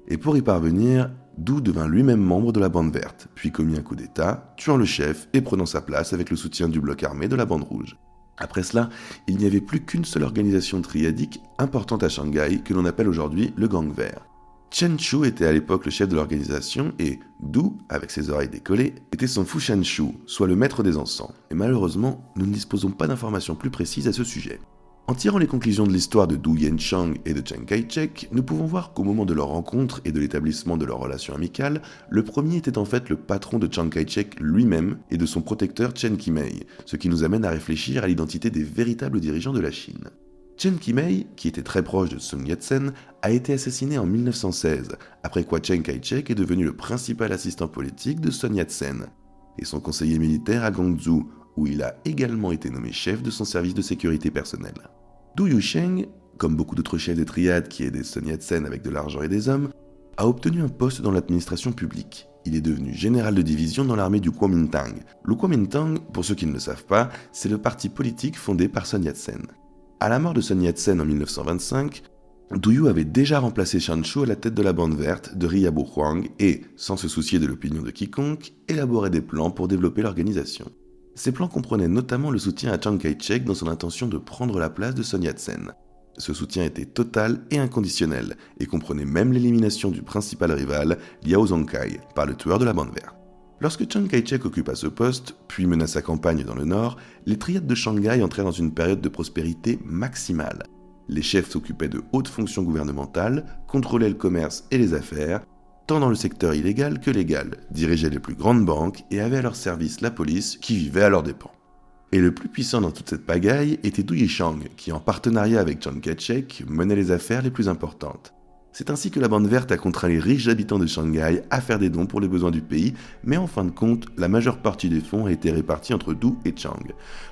S1: Et pour y parvenir, Du devint lui-même membre de la Bande Verte, puis commit un coup d'État, tuant le chef et prenant sa place avec le soutien du bloc armé de la Bande Rouge. Après cela, il n'y avait plus qu'une seule organisation triadique importante à Shanghai que l'on appelle aujourd'hui le Gang Vert. Chen Chu était à l'époque le chef de l'organisation et Du, avec ses oreilles décollées, était son Fu Shan-Shu, soit le maître des encens. Et malheureusement, nous ne disposons pas d'informations plus précises à ce sujet. En tirant les conclusions de l'histoire de Du Yenchang et de Chiang Kai-shek, nous pouvons voir qu'au moment de leur rencontre et de l'établissement de leur relation amicale, le premier était en fait le patron de Chiang Kai-shek lui-même et de son protecteur Chen Qimei, ce qui nous amène à réfléchir à l'identité des véritables dirigeants de la Chine. Chen Qimei, qui était très proche de Sun Yat-sen, a été assassiné en 1916, après quoi Chiang Kai-shek est devenu le principal assistant politique de Sun Yat-sen, et son conseiller militaire à Guangzhou, où il a également été nommé chef de son service de sécurité personnelle. Du Yusheng, comme beaucoup d'autres chefs des triades qui aidaient Sun Yat-sen avec de l'argent et des hommes, a obtenu un poste dans l'administration publique. Il est devenu général de division dans l'armée du Kuomintang. Le Kuomintang, pour ceux qui ne le savent pas, c'est le parti politique fondé par Sun Yat-sen. À la mort de Sun Yat-sen en 1925, Du Yu avait déjà remplacé Shan-Shu à la tête de la Bande Verte de Riabo Huang et, sans se soucier de l'opinion de quiconque, élaborait des plans pour développer l'organisation. Ces plans comprenaient notamment le soutien à Chiang Kai-shek dans son intention de prendre la place de Sun Yat-sen. Ce soutien était total et inconditionnel, et comprenait même l'élimination du principal rival, Liao Zongkai, par le tueur de la Bande Verte. Lorsque Chiang Kai-shek occupa ce poste, puis mena sa campagne dans le nord, les triades de Shanghai entrèrent dans une période de prospérité maximale. Les chefs s'occupaient de hautes fonctions gouvernementales, contrôlaient le commerce et les affaires, tant dans le secteur illégal que légal, dirigeaient les plus grandes banques et avaient à leur service la police qui vivait à leurs dépens. Et le plus puissant dans toute cette pagaille était Du Yishang, qui en partenariat avec Chiang Kai-shek menait les affaires les plus importantes. C'est ainsi que la Bande Verte a contraint les riches habitants de Shanghai à faire des dons pour les besoins du pays, mais en fin de compte, la majeure partie des fonds a été répartie entre Du et Chiang.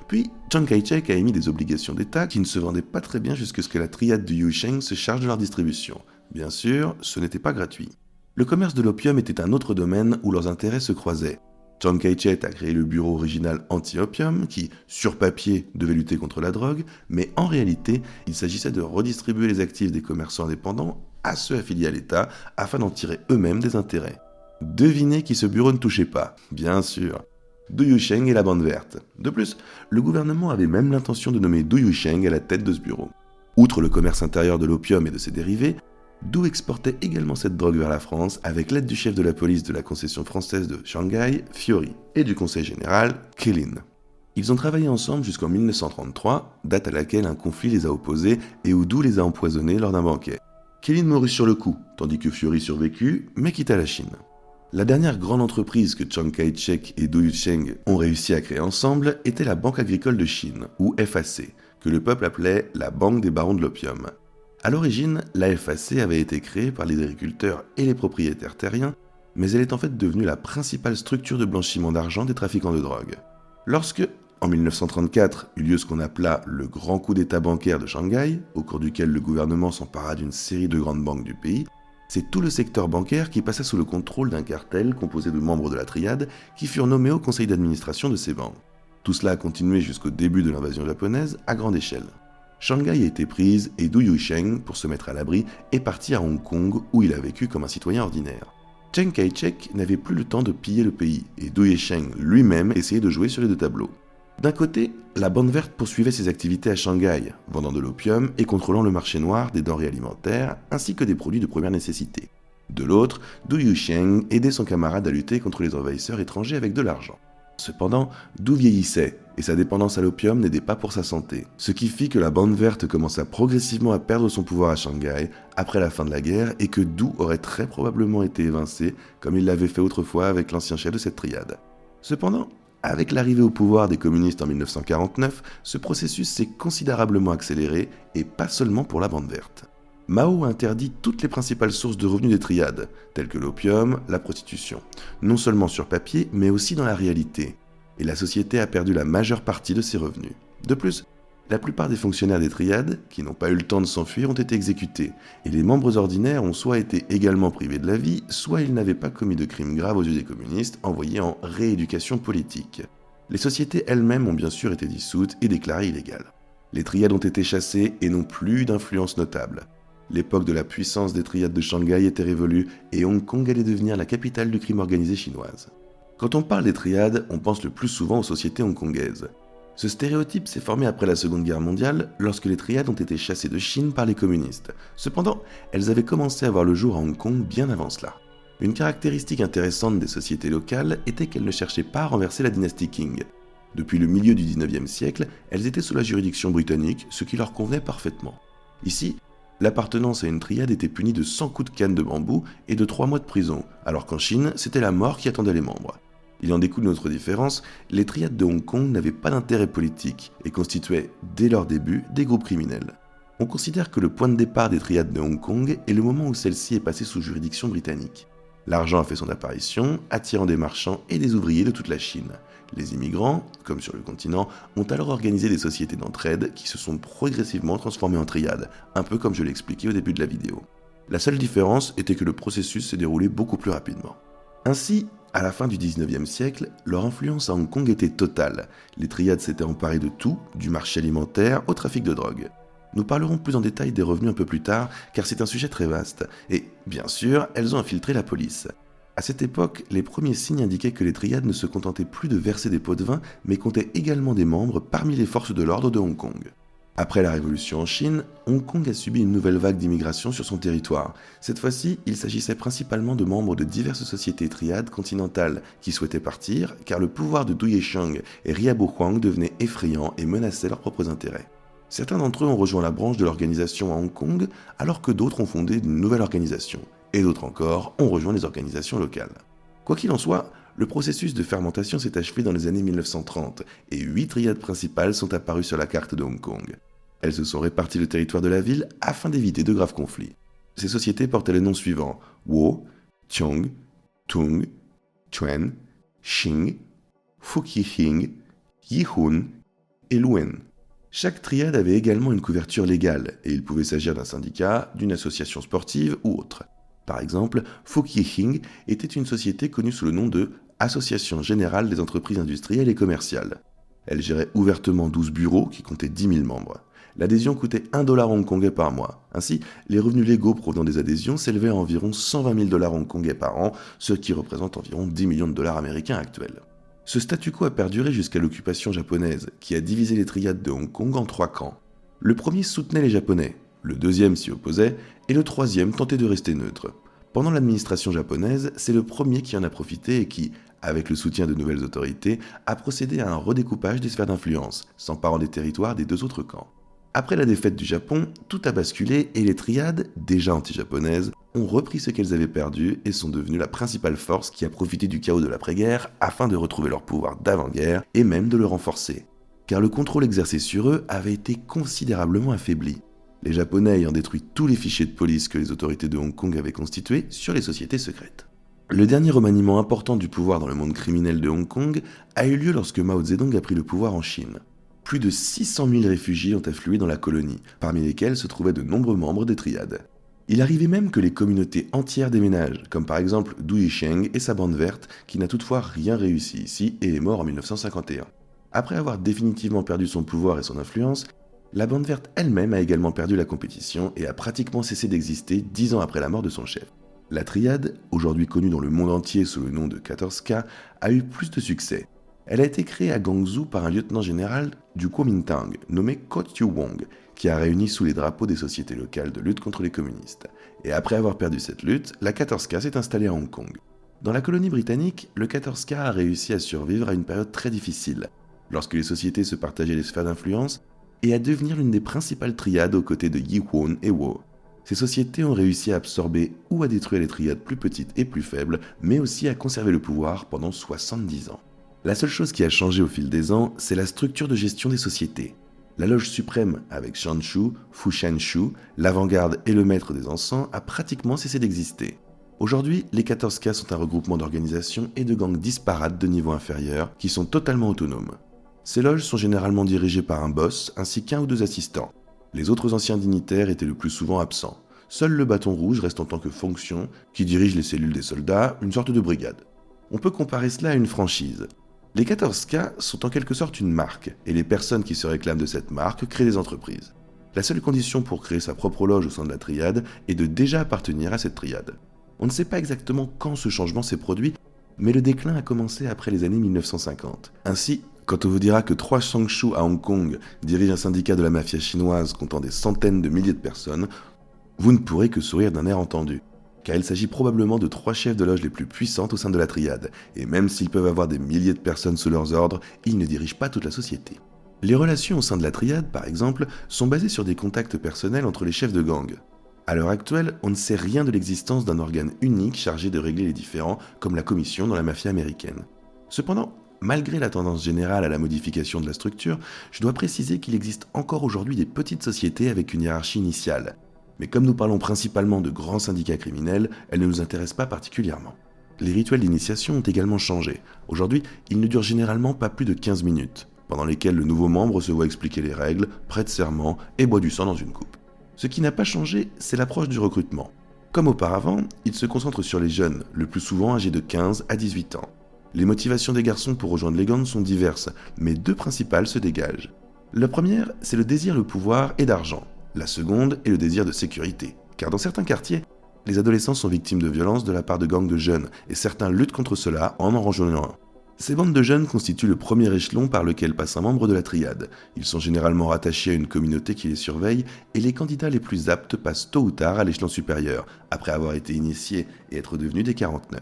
S1: Puis, Chiang Kai-shek a émis des obligations d'État qui ne se vendaient pas très bien jusqu'à ce que la triade du Yusheng se charge de leur distribution. Bien sûr, ce n'était pas gratuit. Le commerce de l'opium était un autre domaine où leurs intérêts se croisaient. Chiang Kai-shek a créé le bureau original anti-opium qui, sur papier, devait lutter contre la drogue, mais en réalité, il s'agissait de redistribuer les actifs des commerçants indépendants à ceux affiliés à l'État afin d'en tirer eux-mêmes des intérêts. Devinez qui ce bureau ne touchait pas, bien sûr. Du Yusheng et la Bande Verte. De plus, le gouvernement avait même l'intention de nommer Du Yusheng à la tête de ce bureau. Outre le commerce intérieur de l'opium et de ses dérivés, Du exportait également cette drogue vers la France avec l'aide du chef de la police de la concession française de Shanghai, Fiori, et du conseil général, Kelin. Ils ont travaillé ensemble jusqu'en 1933, date à laquelle un conflit les a opposés et où Du les a empoisonnés lors d'un banquet. Kelin mourut sur le coup, tandis que Fiori survécut, mais quitta la Chine. La dernière grande entreprise que Chiang Kai-shek et Du Yusheng ont réussi à créer ensemble était la Banque agricole de Chine, ou FAC, que le peuple appelait la Banque des barons de l'opium. À l'origine, la FAC avait été créée par les agriculteurs et les propriétaires terriens, mais elle est en fait devenue la principale structure de blanchiment d'argent des trafiquants de drogue. Lorsque, en 1934, eut lieu ce qu'on appela le grand coup d'état bancaire de Shanghai, au cours duquel le gouvernement s'empara d'une série de grandes banques du pays, c'est tout le secteur bancaire qui passa sous le contrôle d'un cartel composé de membres de la triade qui furent nommés au conseil d'administration de ces banques. Tout cela a continué jusqu'au début de l'invasion japonaise à grande échelle. Shanghai a été prise et Du Yusheng, pour se mettre à l'abri, est parti à Hong Kong où il a vécu comme un citoyen ordinaire. Chiang Kai-shek n'avait plus le temps de piller le pays et Du Yusheng lui-même essayait de jouer sur les deux tableaux. D'un côté, la Bande Verte poursuivait ses activités à Shanghai, vendant de l'opium et contrôlant le marché noir des denrées alimentaires ainsi que des produits de première nécessité. De l'autre, Du Yusheng aidait son camarade à lutter contre les envahisseurs étrangers avec de l'argent. Cependant, Du vieillissait et sa dépendance à l'opium n'aidait pas pour sa santé, ce qui fit que la Bande Verte commença progressivement à perdre son pouvoir à Shanghai après la fin de la guerre et que Du aurait très probablement été évincé comme il l'avait fait autrefois avec l'ancien chef de cette triade. Cependant, avec l'arrivée au pouvoir des communistes en 1949, ce processus s'est considérablement accéléré et pas seulement pour la Bande Verte. Mao a interdit toutes les principales sources de revenus des triades, telles que l'opium, la prostitution, non seulement sur papier, mais aussi dans la réalité, et la société a perdu la majeure partie de ses revenus. De plus, la plupart des fonctionnaires des triades, qui n'ont pas eu le temps de s'enfuir, ont été exécutés, et les membres ordinaires ont soit été également privés de la vie, soit ils n'avaient pas commis de crimes graves aux yeux des communistes, envoyés en rééducation politique. Les sociétés elles-mêmes ont bien sûr été dissoutes et déclarées illégales. Les triades ont été chassées et n'ont plus d'influence notable. L'époque de la puissance des triades de Shanghai était révolue et Hong Kong allait devenir la capitale du crime organisé chinoise. Quand on parle des triades, on pense le plus souvent aux sociétés hongkongaises. Ce stéréotype s'est formé après la Seconde Guerre mondiale, lorsque les triades ont été chassées de Chine par les communistes. Cependant, elles avaient commencé à voir le jour à Hong Kong bien avant cela. Une caractéristique intéressante des sociétés locales était qu'elles ne cherchaient pas à renverser la dynastie Qing. Depuis le milieu du 19e siècle, elles étaient sous la juridiction britannique, ce qui leur convenait parfaitement. Ici, l'appartenance à une triade était punie de 100 coups de canne de bambou et de 3 mois de prison, alors qu'en Chine, c'était la mort qui attendait les membres. Il en découle notre différence, les triades de Hong Kong n'avaient pas d'intérêt politique et constituaient, dès leur début, des groupes criminels. On considère que le point de départ des triades de Hong Kong est le moment où celle-ci est passée sous juridiction britannique. L'argent a fait son apparition, attirant des marchands et des ouvriers de toute la Chine. Les immigrants, comme sur le continent, ont alors organisé des sociétés d'entraide qui se sont progressivement transformées en triades, un peu comme je l'ai expliqué au début de la vidéo. La seule différence était que le processus s'est déroulé beaucoup plus rapidement. Ainsi, à la fin du 19e siècle, leur influence à Hong Kong était totale. Les triades s'étaient emparées de tout, du marché alimentaire au trafic de drogue. Nous parlerons plus en détail des revenus un peu plus tard, car c'est un sujet très vaste. Et, bien sûr, elles ont infiltré la police. À cette époque, les premiers signes indiquaient que les triades ne se contentaient plus de verser des pots de vin, mais comptaient également des membres parmi les forces de l'ordre de Hong Kong. Après la révolution en Chine, Hong Kong a subi une nouvelle vague d'immigration sur son territoire. Cette fois-ci, il s'agissait principalement de membres de diverses sociétés triades continentales qui souhaitaient partir, car le pouvoir de Du Yicheng et Riabo Huang devenait effrayant et menaçait leurs propres intérêts. Certains d'entre eux ont rejoint la branche de l'organisation à Hong Kong, alors que d'autres ont fondé une nouvelle organisation, et d'autres encore ont rejoint les organisations locales. Quoi qu'il en soit, le processus de fermentation s'est achevé dans les années 1930, et 8 triades principales sont apparues sur la carte de Hong Kong. Elles se sont réparties le territoire de la ville afin d'éviter de graves conflits. Ces sociétés portaient les noms suivants: Wo, Tiong, Tung, Chuen, Xing, Fuqihing, Yihun et Luen. Chaque triade avait également une couverture légale, et il pouvait s'agir d'un syndicat, d'une association sportive ou autre. Par exemple, Fuqihing était une société connue sous le nom de Association Générale des Entreprises Industrielles et Commerciales. Elle gérait ouvertement 12 bureaux qui comptaient 10 000 membres. L'adhésion coûtait 1 dollar hongkongais par mois. Ainsi, les revenus légaux provenant des adhésions s'élevaient à environ 120 000 dollars hongkongais par an, ce qui représente environ 10 millions de dollars américains actuels. Ce statu quo a perduré jusqu'à l'occupation japonaise, qui a divisé les triades de Hong Kong en 3 camps. Le premier soutenait les Japonais, le deuxième s'y opposait, et le troisième tentait de rester neutre. Pendant l'administration japonaise, c'est le premier qui en a profité et qui, avec le soutien de nouvelles autorités, a procédé à un redécoupage des sphères d'influence, s'emparant des territoires des 2 autres camps. Après la défaite du Japon, tout a basculé et les triades, déjà anti-japonaises, ont repris ce qu'elles avaient perdu et sont devenues la principale force qui a profité du chaos de l'après-guerre afin de retrouver leur pouvoir d'avant-guerre et même de le renforcer. Car le contrôle exercé sur eux avait été considérablement affaibli, les Japonais ayant détruit tous les fichiers de police que les autorités de Hong Kong avaient constitués sur les sociétés secrètes. Le dernier remaniement important du pouvoir dans le monde criminel de Hong Kong a eu lieu lorsque Mao Zedong a pris le pouvoir en Chine. Plus de 600 000 réfugiés ont afflué dans la colonie, parmi lesquels se trouvaient de nombreux membres des triades. Il arrivait même que les communautés entières déménagent, comme par exemple Du Yicheng et sa bande verte, qui n'a toutefois rien réussi ici et est mort en 1951. Après avoir définitivement perdu son pouvoir et son influence, la bande verte elle-même a également perdu la compétition et a pratiquement cessé d'exister 10 ans après la mort de son chef. La triade, aujourd'hui connue dans le monde entier sous le nom de 14K, a eu plus de succès. Elle a été créée à Guangzhou par un lieutenant général du Kuomintang nommé Ko Tiu Wong, qui a réuni sous les drapeaux des sociétés locales de lutte contre les communistes. Et après avoir perdu cette lutte, la 14K s'est installée à Hong Kong. Dans la colonie britannique, le 14K a réussi à survivre à une période très difficile, lorsque les sociétés se partageaient les sphères d'influence, et à devenir l'une des principales triades aux côtés de Yihun et Wo. Ces sociétés ont réussi à absorber ou à détruire les triades plus petites et plus faibles, mais aussi à conserver le pouvoir pendant 70 ans. La seule chose qui a changé au fil des ans, c'est la structure de gestion des sociétés. La loge suprême, avec Shanshu, Fu Shanshu, l'avant-garde et le maître des encens, a pratiquement cessé d'exister. Aujourd'hui, les 14K sont un regroupement d'organisations et de gangs disparates de niveau inférieur qui sont totalement autonomes. Ces loges sont généralement dirigées par un boss ainsi qu'un ou 2 assistants. Les autres anciens dignitaires étaient le plus souvent absents. Seul le bâton rouge reste en tant que fonction, qui dirige les cellules des soldats, une sorte de brigade. On peut comparer cela à une franchise. Les 14K sont en quelque sorte une marque, et les personnes qui se réclament de cette marque créent des entreprises. La seule condition pour créer sa propre loge au sein de la triade est de déjà appartenir à cette triade. On ne sait pas exactement quand ce changement s'est produit, mais le déclin a commencé après les années 1950. Ainsi, quand on vous dira que 3 Changshu à Hong Kong dirigent un syndicat de la mafia chinoise comptant des centaines de milliers de personnes, vous ne pourrez que sourire d'un air entendu, car il s'agit probablement de 3 chefs de loge les plus puissantes au sein de la triade, et même s'ils peuvent avoir des milliers de personnes sous leurs ordres, ils ne dirigent pas toute la société. Les relations au sein de la triade, par exemple, sont basées sur des contacts personnels entre les chefs de gang. À l'heure actuelle, on ne sait rien de l'existence d'un organe unique chargé de régler les différends, comme la commission dans la mafia américaine. Cependant, malgré la tendance générale à la modification de la structure, je dois préciser qu'il existe encore aujourd'hui des petites sociétés avec une hiérarchie initiale. Mais comme nous parlons principalement de grands syndicats criminels, elles ne nous intéressent pas particulièrement. Les rituels d'initiation ont également changé. Aujourd'hui, ils ne durent généralement pas plus de 15 minutes, pendant lesquels le nouveau membre se voit expliquer les règles, prête serment et boit du sang dans une coupe. Ce qui n'a pas changé, c'est l'approche du recrutement. Comme auparavant, il se concentre sur les jeunes, le plus souvent âgés de 15 à 18 ans. Les motivations des garçons pour rejoindre les gangs sont diverses, mais 2 principales se dégagent. La première, c'est le désir de pouvoir et d'argent. La seconde est le désir de sécurité, car dans certains quartiers, les adolescents sont victimes de violences de la part de gangs de jeunes, et certains luttent contre cela en rejoignant un. Ces bandes de jeunes constituent le premier échelon par lequel passe un membre de la triade. Ils sont généralement rattachés à une communauté qui les surveille, et les candidats les plus aptes passent tôt ou tard à l'échelon supérieur, après avoir été initiés et être devenus des 49.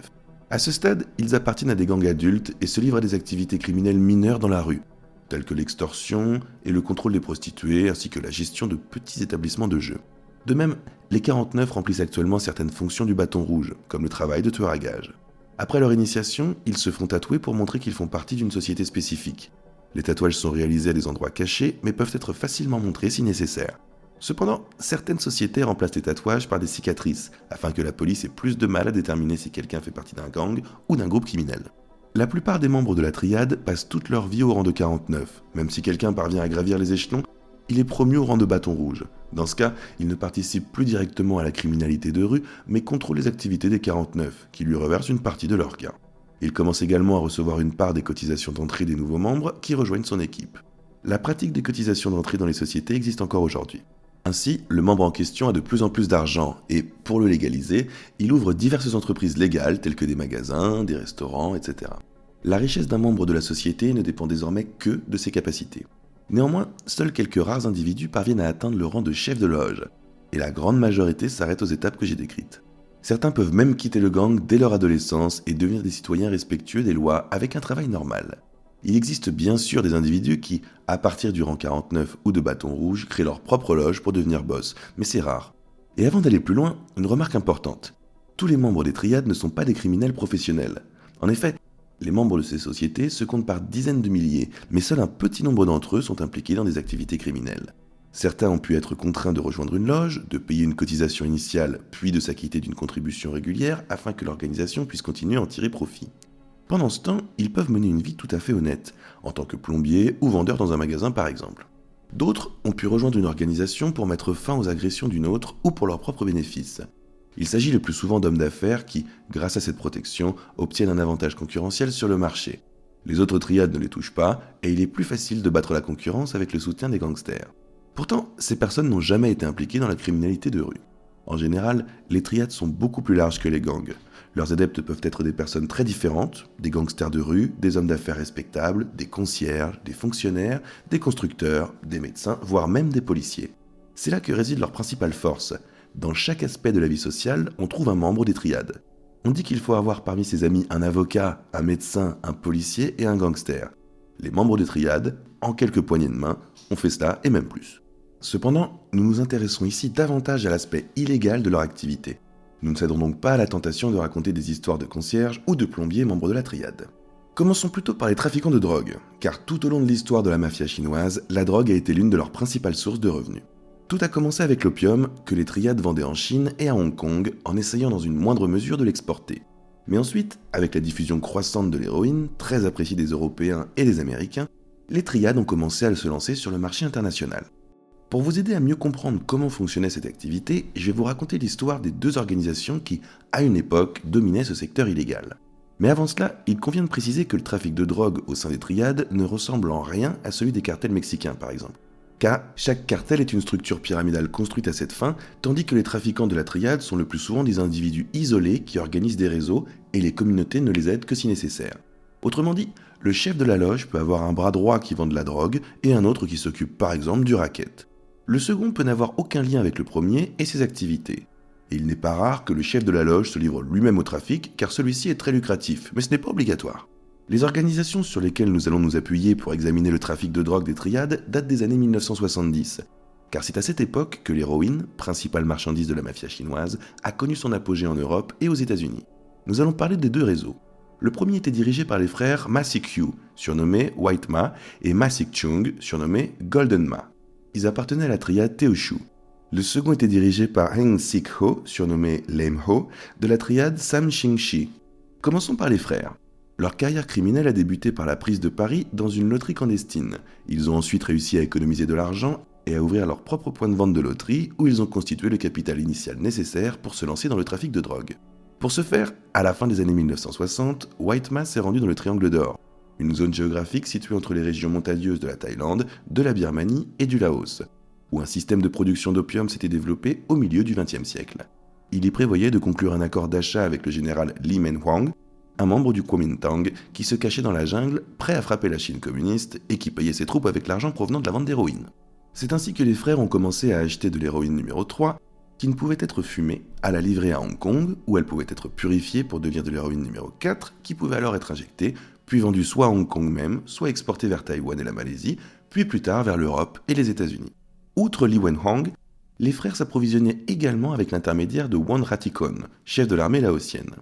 S1: À ce stade, ils appartiennent à des gangs adultes et se livrent à des activités criminelles mineures dans la rue, telles que l'extorsion et le contrôle des prostituées, ainsi que la gestion de petits établissements de jeu. De même, les 49 remplissent actuellement certaines fonctions du bâton rouge, comme le travail de tueur à gages. Après leur initiation, ils se font tatouer pour montrer qu'ils font partie d'une société spécifique. Les tatouages sont réalisés à des endroits cachés, mais peuvent être facilement montrés si nécessaire. Cependant, certaines sociétés remplacent les tatouages par des cicatrices, afin que la police ait plus de mal à déterminer si quelqu'un fait partie d'un gang ou d'un groupe criminel. La plupart des membres de la triade passent toute leur vie au rang de 49. Même si quelqu'un parvient à gravir les échelons, il est promu au rang de bâton rouge. Dans ce cas, il ne participe plus directement à la criminalité de rue, mais contrôle les activités des 49, qui lui reversent une partie de leurs gains. Il commence également à recevoir une part des cotisations d'entrée des nouveaux membres qui rejoignent son équipe. La pratique des cotisations d'entrée dans les sociétés existe encore aujourd'hui. Ainsi, le membre en question a de plus en plus d'argent et, pour le légaliser, il ouvre diverses entreprises légales telles que des magasins, des restaurants, etc. La richesse d'un membre de la société ne dépend désormais que de ses capacités. Néanmoins, seuls quelques rares individus parviennent à atteindre le rang de chef de loge, et la grande majorité s'arrête aux étapes que j'ai décrites. Certains peuvent même quitter le gang dès leur adolescence et devenir des citoyens respectueux des lois avec un travail normal. Il existe bien sûr des individus qui, à partir du rang 49 ou de bâton rouge, créent leur propre loge pour devenir boss, mais c'est rare. Et avant d'aller plus loin, une remarque importante. Tous les membres des triades ne sont pas des criminels professionnels. En effet, les membres de ces sociétés se comptent par dizaines de milliers, mais seul un petit nombre d'entre eux sont impliqués dans des activités criminelles. Certains ont pu être contraints de rejoindre une loge, de payer une cotisation initiale, puis de s'acquitter d'une contribution régulière afin que l'organisation puisse continuer à en tirer profit. Pendant ce temps, ils peuvent mener une vie tout à fait honnête, en tant que plombier ou vendeur dans un magasin par exemple. D'autres ont pu rejoindre une organisation pour mettre fin aux agressions d'une autre ou pour leurs propres bénéfices. Il s'agit le plus souvent d'hommes d'affaires qui, grâce à cette protection, obtiennent un avantage concurrentiel sur le marché. Les autres triades ne les touchent pas et il est plus facile de battre la concurrence avec le soutien des gangsters. Pourtant, ces personnes n'ont jamais été impliquées dans la criminalité de rue. En général, les triades sont beaucoup plus larges que les gangs. Leurs adeptes peuvent être des personnes très différentes, des gangsters de rue, des hommes d'affaires respectables, des concierges, des fonctionnaires, des constructeurs, des médecins, voire même des policiers. C'est là que réside leur principale force. Dans chaque aspect de la vie sociale, on trouve un membre des triades. On dit qu'il faut avoir parmi ses amis un avocat, un médecin, un policier et un gangster. Les membres des triades, en quelques poignées de main, ont fait cela et même plus. Cependant, nous nous intéressons ici davantage à l'aspect illégal de leur activité. Nous ne cédons donc pas à la tentation de raconter des histoires de concierges ou de plombiers membres de la triade. Commençons plutôt par les trafiquants de drogue, car tout au long de l'histoire de la mafia chinoise, la drogue a été l'une de leurs principales sources de revenus. Tout a commencé avec l'opium, que les triades vendaient en Chine et à Hong Kong, en essayant dans une moindre mesure de l'exporter. Mais ensuite, avec la diffusion croissante de l'héroïne, très appréciée des Européens et des Américains, les triades ont commencé à se lancer sur le marché international. Pour vous aider à mieux comprendre comment fonctionnait cette activité, je vais vous raconter l'histoire des 2 organisations qui, à une époque, dominaient ce secteur illégal. Mais avant cela, il convient de préciser que le trafic de drogue au sein des triades ne ressemble en rien à celui des cartels mexicains par exemple. cas, chaque cartel est une structure pyramidale construite à cette fin, tandis que les trafiquants de la triade sont le plus souvent des individus isolés qui organisent des réseaux et les communautés ne les aident que si nécessaire. Autrement dit, le chef de la loge peut avoir un bras droit qui vend de la drogue et un autre qui s'occupe par exemple du racket. Le second peut n'avoir aucun lien avec le premier et ses activités. Et il n'est pas rare que le chef de la loge se livre lui-même au trafic car celui-ci est très lucratif, mais ce n'est pas obligatoire. Les organisations sur lesquelles nous allons nous appuyer pour examiner le trafic de drogue des triades datent des années 1970, car c'est à cette époque que l'héroïne, principale marchandise de la mafia chinoise, a connu son apogée en Europe et aux États-Unis. Nous allons parler des deux réseaux. Le premier était dirigé par les frères Ma Sik-yu, surnommés White Ma, et Ma Sik-chung, surnommé Golden Ma. Ils appartenaient à la triade Teoshu. Le second était dirigé par Heng Sik-ho, surnommé Lame Ho, de la triade Sam Ching-shi. Commençons par les frères. Leur carrière criminelle a débuté par la prise de Paris dans une loterie clandestine. Ils ont ensuite réussi à économiser de l'argent et à ouvrir leur propre point de vente de loterie où ils ont constitué le capital initial nécessaire pour se lancer dans le trafic de drogue. Pour ce faire, à la fin des années 1960, White Ma s'est rendu dans le Triangle d'Or, une zone géographique située entre les régions montagneuses de la Thaïlande, de la Birmanie et du Laos, où un système de production d'opium s'était développé au milieu du XXe siècle. Il y prévoyait de conclure un accord d'achat avec le général Lee Men-hwang, un membre du Kuomintang qui se cachait dans la jungle, prêt à frapper la Chine communiste et qui payait ses troupes avec l'argent provenant de la vente d'héroïne. C'est ainsi que les frères ont commencé à acheter de l'héroïne numéro 3, qui ne pouvait être fumée, à la livrer à Hong Kong, où elle pouvait être purifiée pour devenir de l'héroïne numéro 4, qui pouvait alors être injectée, puis vendue soit à Hong Kong même, soit exportée vers Taïwan et la Malaisie, puis plus tard vers l'Europe et les États-Unis. Outre Lee Wen-hwang, les frères s'approvisionnaient également avec l'intermédiaire de Won Ratikon, chef de l'armée laotienne.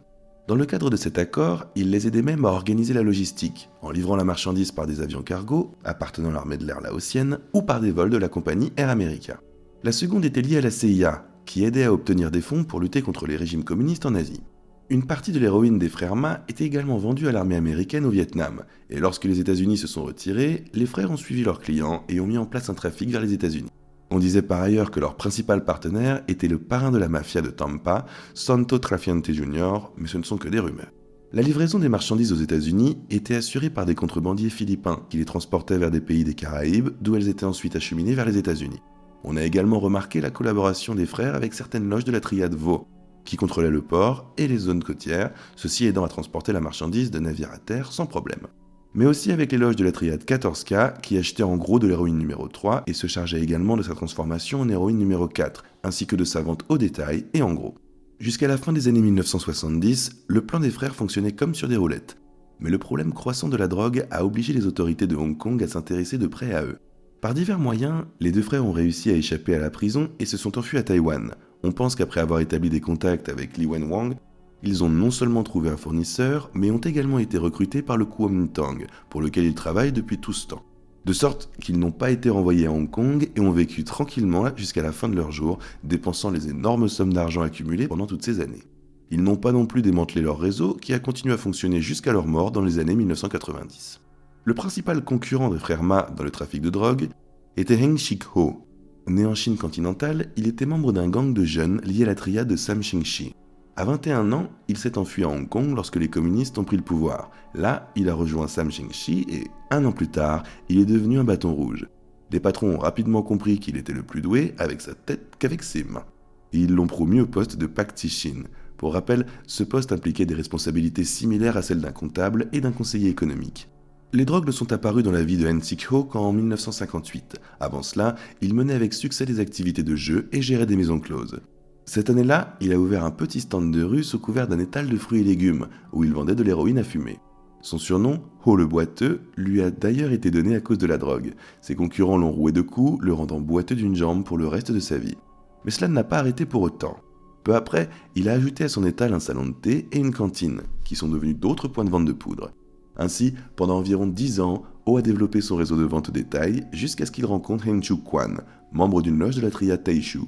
S1: Dans le cadre de cet accord, ils les aidaient même à organiser la logistique, en livrant la marchandise par des avions cargo appartenant à l'armée de l'air laotienne ou par des vols de la compagnie Air America. La seconde était liée à la CIA, qui aidait à obtenir des fonds pour lutter contre les régimes communistes en Asie. Une partie de l'héroïne des frères Ma était également vendue à l'armée américaine au Vietnam, et lorsque les États-Unis se sont retirés, les frères ont suivi leurs clients et ont mis en place un trafic vers les États-Unis. On disait par ailleurs que leur principal partenaire était le parrain de la mafia de Tampa, Santo Traficante Jr., mais ce ne sont que des rumeurs. La livraison des marchandises aux États-Unis était assurée par des contrebandiers philippins qui les transportaient vers des pays des Caraïbes, d'où elles étaient ensuite acheminées vers les États-Unis. On a également remarqué la collaboration des frères avec certaines loges de la triade Vo, qui contrôlaient le port et les zones côtières, ceci aidant à transporter la marchandise de navire à terre sans problème. Mais aussi avec les loges de la triade 14K, qui achetaient en gros de l'héroïne numéro 3 et se chargeaient également de sa transformation en héroïne numéro 4, ainsi que de sa vente au détail et en gros. Jusqu'à la fin des années 1970, le plan des frères fonctionnait comme sur des roulettes. Mais le problème croissant de la drogue a obligé les autorités de Hong Kong à s'intéresser de près à eux. Par divers moyens, les deux frères ont réussi à échapper à la prison et se sont enfuis à Taïwan. On pense qu'après avoir établi des contacts avec Lee Wen-hwang, ils ont non seulement trouvé un fournisseur, mais ont également été recrutés par le Kuomintang, pour lequel ils travaillent depuis tout ce temps. De sorte qu'ils n'ont pas été renvoyés à Hong Kong et ont vécu tranquillement jusqu'à la fin de leur jour, dépensant les énormes sommes d'argent accumulées pendant toutes ces années. Ils n'ont pas non plus démantelé leur réseau, qui a continué à fonctionner jusqu'à leur mort dans les années 1990. Le principal concurrent des frères Ma dans le trafic de drogue était Heng Sik-ho. Né en Chine continentale, il était membre d'un gang de jeunes lié à la triade de Sam Ching-shi. À 21 ans, il s'est enfui à Hong Kong lorsque les communistes ont pris le pouvoir. Là, il a rejoint Sam Ching-shi et, 1 an plus tard, il est devenu un bâton rouge. Les patrons ont rapidement compris qu'il était le plus doué avec sa tête qu'avec ses mains. Et ils l'ont promu au poste de Pak Ti-shin. Pour rappel, ce poste impliquait des responsabilités similaires à celles d'un comptable et d'un conseiller économique. Les drogues ne sont apparues dans la vie de Heng Sik-ho qu'en 1958. Avant cela, il menait avec succès des activités de jeu et gérait des maisons closes. Cette année-là, il a ouvert un petit stand de rue sous couvert d'un étal de fruits et légumes, où il vendait de l'héroïne à fumer. Son surnom, Ho le boiteux, lui a d'ailleurs été donné à cause de la drogue. Ses concurrents l'ont roué de coups, le rendant boiteux d'une jambe pour le reste de sa vie. Mais cela ne l'a pas arrêté pour autant. Peu après, il a ajouté à son étal un salon de thé et une cantine, qui sont devenus d'autres points de vente de poudre. Ainsi, pendant environ 10 ans, Ho a développé son réseau de vente au détail jusqu'à ce qu'il rencontre Heng Chu-kwan, membre d'une loge de la triade Taishu.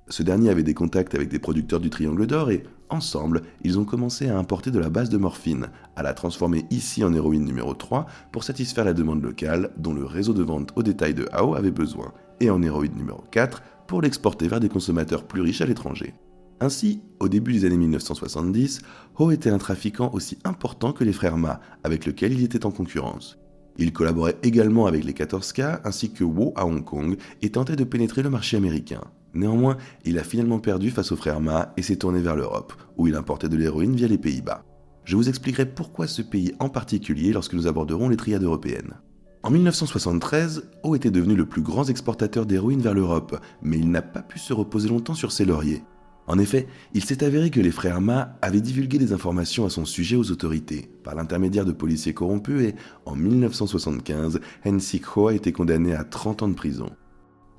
S1: Ce dernier avait des contacts avec des producteurs du Triangle d'Or et, ensemble, ils ont commencé à importer de la base de morphine, à la transformer ici en héroïne numéro 3 pour satisfaire la demande locale dont le réseau de vente au détail de Hao avait besoin, et en héroïne numéro 4 pour l'exporter vers des consommateurs plus riches à l'étranger. Ainsi, au début des années 1970, Ho était un trafiquant aussi important que les frères Ma, avec lequel il était en concurrence. Il collaborait également avec les 14K ainsi que Wo à Hong Kong et tentait de pénétrer le marché américain. Néanmoins, il a finalement perdu face aux frères Ma et s'est tourné vers l'Europe, où il importait de l'héroïne via les Pays-Bas. Je vous expliquerai pourquoi ce pays en particulier lorsque nous aborderons les triades européennes. En 1973, O était devenu le plus grand exportateur d'héroïne vers l'Europe, mais il n'a pas pu se reposer longtemps sur ses lauriers. En effet, il s'est avéré que les frères Ma avaient divulgué des informations à son sujet aux autorités, par l'intermédiaire de policiers corrompus et, en 1975, Hen Sik Ho a été condamné à 30 ans de prison.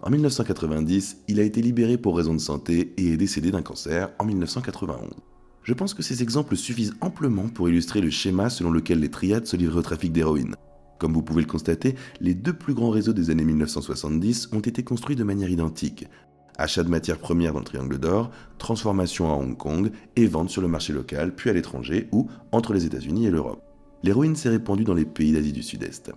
S1: En 1990, il a été libéré pour raisons de santé et est décédé d'un cancer en 1991. Je pense que ces exemples suffisent amplement pour illustrer le schéma selon lequel les triades se livraient au trafic d'héroïne. Comme vous pouvez le constater, les deux plus grands réseaux des années 1970 ont été construits de manière identique. Achat de matières premières dans le Triangle d'Or, transformation à Hong Kong et vente sur le marché local puis à l'étranger ou entre les États-Unis et l'Europe. L'héroïne s'est répandue dans les pays d'Asie du Sud-Est.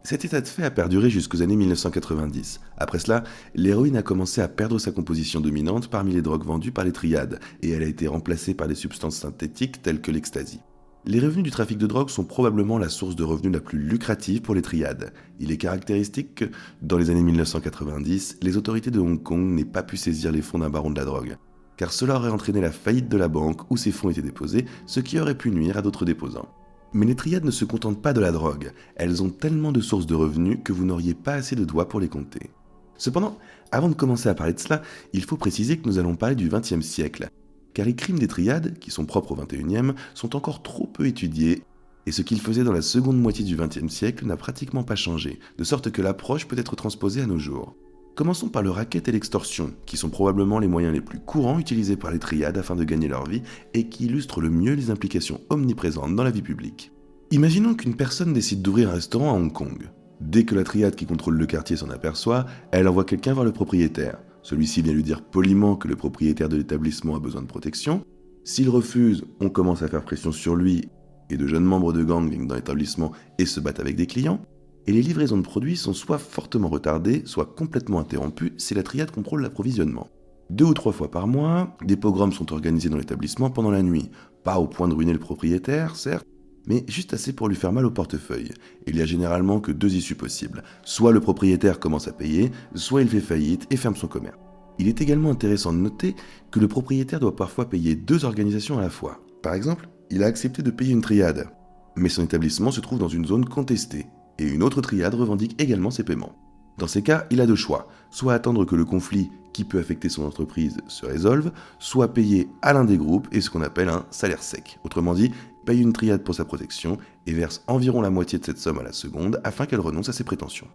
S1: Cet état de fait a perduré jusqu'aux années 1990. Après cela, l'héroïne a commencé à perdre sa composition dominante parmi les drogues vendues par les triades et elle a été remplacée par des substances synthétiques telles que l'ecstasy. Les revenus du trafic de drogue sont probablement la source de revenus la plus lucrative pour les triades. Il est caractéristique que, dans les années 1990, les autorités de Hong Kong n'aient pas pu saisir les fonds d'un baron de la drogue, car cela aurait entraîné la faillite de la banque où ces fonds étaient déposés, ce qui aurait pu nuire à d'autres déposants. Mais les triades ne se contentent pas de la drogue, elles ont tellement de sources de revenus que vous n'auriez pas assez de doigts pour les compter. Cependant, avant de commencer à parler de cela, il faut préciser que nous allons parler du XXe siècle, car les crimes des triades, qui sont propres au XXIe, sont encore trop peu étudiés, et ce qu'ils faisaient dans la seconde moitié du XXe siècle n'a pratiquement pas changé, de sorte que l'approche peut être transposée à nos jours. Commençons par le racket et l'extorsion, qui sont probablement les moyens les plus courants utilisés par les triades afin de gagner leur vie et qui illustrent le mieux les implications omniprésentes dans la vie publique. Imaginons qu'une personne décide d'ouvrir un restaurant à Hong Kong. Dès que la triade qui contrôle le quartier s'en aperçoit, elle envoie quelqu'un vers le propriétaire. Celui-ci vient lui dire poliment que le propriétaire de l'établissement a besoin de protection. S'il refuse, on commence à faire pression sur lui et de jeunes membres de gang viennent dans l'établissement et se battent avec des clients. Et les livraisons de produits sont soit fortement retardées, soit complètement interrompues si la triade contrôle l'approvisionnement. 2 ou 3 fois par mois, des pogroms sont organisés dans l'établissement pendant la nuit. Pas au point de ruiner le propriétaire, certes, mais juste assez pour lui faire mal au portefeuille. Il y a généralement que 2 issues possibles. Soit le propriétaire commence à payer, soit il fait faillite et ferme son commerce. Il est également intéressant de noter que le propriétaire doit parfois payer 2 organisations à la fois. Par exemple, il a accepté de payer une triade, mais son établissement se trouve dans une zone contestée, et une autre triade revendique également ses paiements. Dans ces cas, il a 2 choix, soit attendre que le conflit qui peut affecter son entreprise se résolve, soit payer à l'un des groupes et ce qu'on appelle un salaire sec. Autrement dit, paye une triade pour sa protection et verse environ la moitié de cette somme à la seconde afin qu'elle renonce à ses prétentions.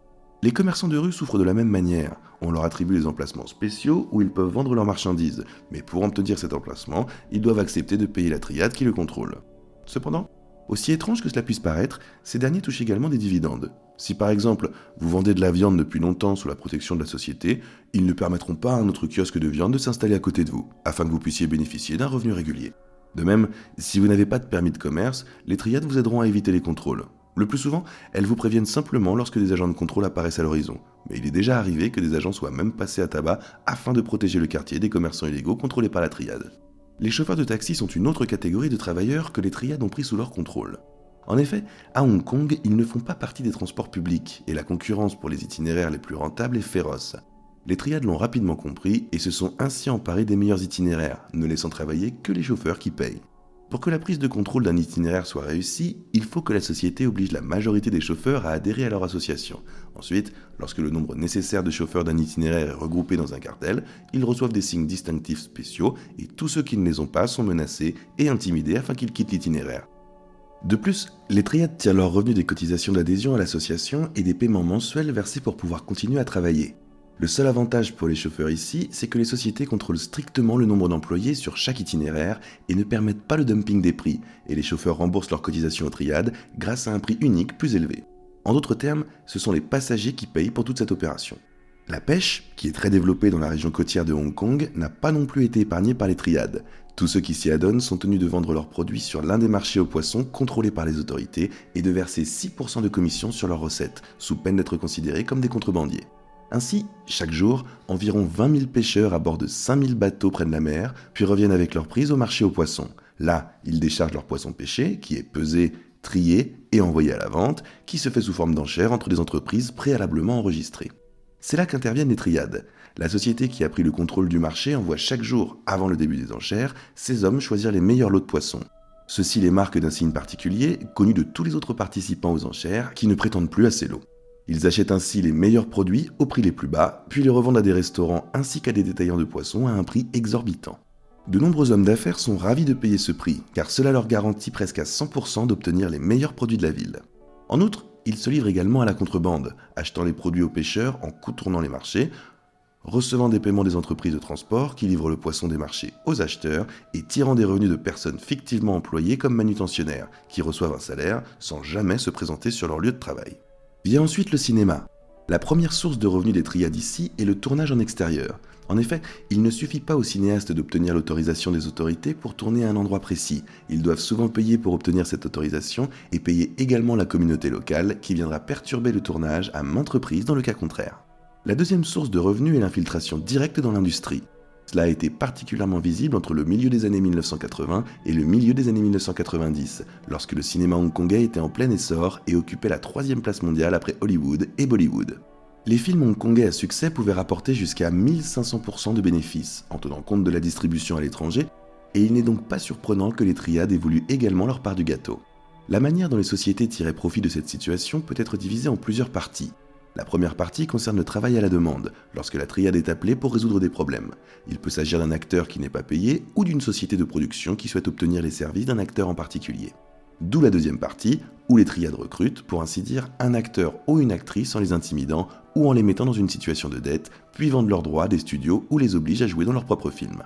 S1: Les commerçants de rue souffrent de la même manière. On leur attribue des emplacements spéciaux où ils peuvent vendre leurs marchandises, mais pour obtenir cet emplacement, ils doivent accepter de payer la triade qui le contrôle. Cependant, aussi étrange que cela puisse paraître, ces derniers touchent également des dividendes. Si par exemple, vous vendez de la viande depuis longtemps sous la protection de la société, ils ne permettront pas à un autre kiosque de viande de s'installer à côté de vous, afin que vous puissiez bénéficier d'un revenu régulier. De même, si vous n'avez pas de permis de commerce, les triades vous aideront à éviter les contrôles. Le plus souvent, elles vous préviennent simplement lorsque des agents de contrôle apparaissent à l'horizon. Mais il est déjà arrivé que des agents soient même passés à tabac afin de protéger le quartier des commerçants illégaux contrôlés par la triade. Les chauffeurs de taxi sont une autre catégorie de travailleurs que les triades ont pris sous leur contrôle. En effet, à Hong Kong, ils ne font pas partie des transports publics et la concurrence pour les itinéraires les plus rentables est féroce. Les triades l'ont rapidement compris et se sont ainsi emparés des meilleurs itinéraires, ne laissant travailler que les chauffeurs qui payent. Pour que la prise de contrôle d'un itinéraire soit réussie, il faut que la société oblige la majorité des chauffeurs à adhérer à leur association. Ensuite, lorsque le nombre nécessaire de chauffeurs d'un itinéraire est regroupé dans un cartel, ils reçoivent des signes distinctifs spéciaux et tous ceux qui ne les ont pas sont menacés et intimidés afin qu'ils quittent l'itinéraire. De plus, les triades tirent leurs revenus des cotisations d'adhésion à l'association et des paiements mensuels versés pour pouvoir continuer à travailler. Le seul avantage pour les chauffeurs ici, c'est que les sociétés contrôlent strictement le nombre d'employés sur chaque itinéraire et ne permettent pas le dumping des prix, et les chauffeurs remboursent leurs cotisations aux triades grâce à un prix unique plus élevé. En d'autres termes, ce sont les passagers qui payent pour toute cette opération. La pêche, qui est très développée dans la région côtière de Hong Kong, n'a pas non plus été épargnée par les triades. Tous ceux qui s'y adonnent sont tenus de vendre leurs produits sur l'un des marchés aux poissons contrôlés par les autorités et de verser 6% de commission sur leurs recettes, sous peine d'être considérés comme des contrebandiers. Ainsi, chaque jour, environ 20 000 pêcheurs à bord de 5 000 bateaux prennent la mer, puis reviennent avec leur prise au marché aux poissons. Là, ils déchargent leur poisson pêché, qui est pesé trié et envoyé à la vente, qui se fait sous forme d'enchères entre des entreprises préalablement enregistrées. C'est là qu'interviennent les triades. La société qui a pris le contrôle du marché envoie chaque jour, avant le début des enchères, ses hommes choisir les meilleurs lots de poissons. Ceux-ci les marquent d'un signe particulier, connu de tous les autres participants aux enchères, qui ne prétendent plus à ces lots. Ils achètent ainsi les meilleurs produits au prix les plus bas, puis les revendent à des restaurants ainsi qu'à des détaillants de poissons à un prix exorbitant. De nombreux hommes d'affaires sont ravis de payer ce prix, car cela leur garantit presque à 100% d'obtenir les meilleurs produits de la ville. En outre, ils se livrent également à la contrebande, achetant les produits aux pêcheurs en contournant les marchés, recevant des paiements des entreprises de transport qui livrent le poisson des marchés aux acheteurs et tirant des revenus de personnes fictivement employées comme manutentionnaires, qui reçoivent un salaire sans jamais se présenter sur leur lieu de travail. Vient ensuite le cinéma. La première source de revenus des triades ici est le tournage en extérieur. En effet, il ne suffit pas aux cinéastes d'obtenir l'autorisation des autorités pour tourner à un endroit précis. Ils doivent souvent payer pour obtenir cette autorisation et payer également la communauté locale qui viendra perturber le tournage à maintes reprises dans le cas contraire. La deuxième source de revenus est l'infiltration directe dans l'industrie. Cela a été particulièrement visible entre le milieu des années 1980 et le milieu des années 1990, lorsque le cinéma hongkongais était en plein essor et occupait la 3e place mondiale après Hollywood et Bollywood. Les films hongkongais à succès pouvaient rapporter jusqu'à 1500% de bénéfices, en tenant compte de la distribution à l'étranger, et il n'est donc pas surprenant que les triades aient voulu également leur part du gâteau. La manière dont les sociétés tiraient profit de cette situation peut être divisée en plusieurs parties. La première partie concerne le travail à la demande, lorsque la triade est appelée pour résoudre des problèmes. Il peut s'agir d'un acteur qui n'est pas payé ou d'une société de production qui souhaite obtenir les services d'un acteur en particulier. D'où la deuxième partie, où les triades recrutent, pour ainsi dire, un acteur ou une actrice en les intimidant ou en les mettant dans une situation de dette, puis vendent leurs droits à des studios ou les obligent à jouer dans leurs propres films.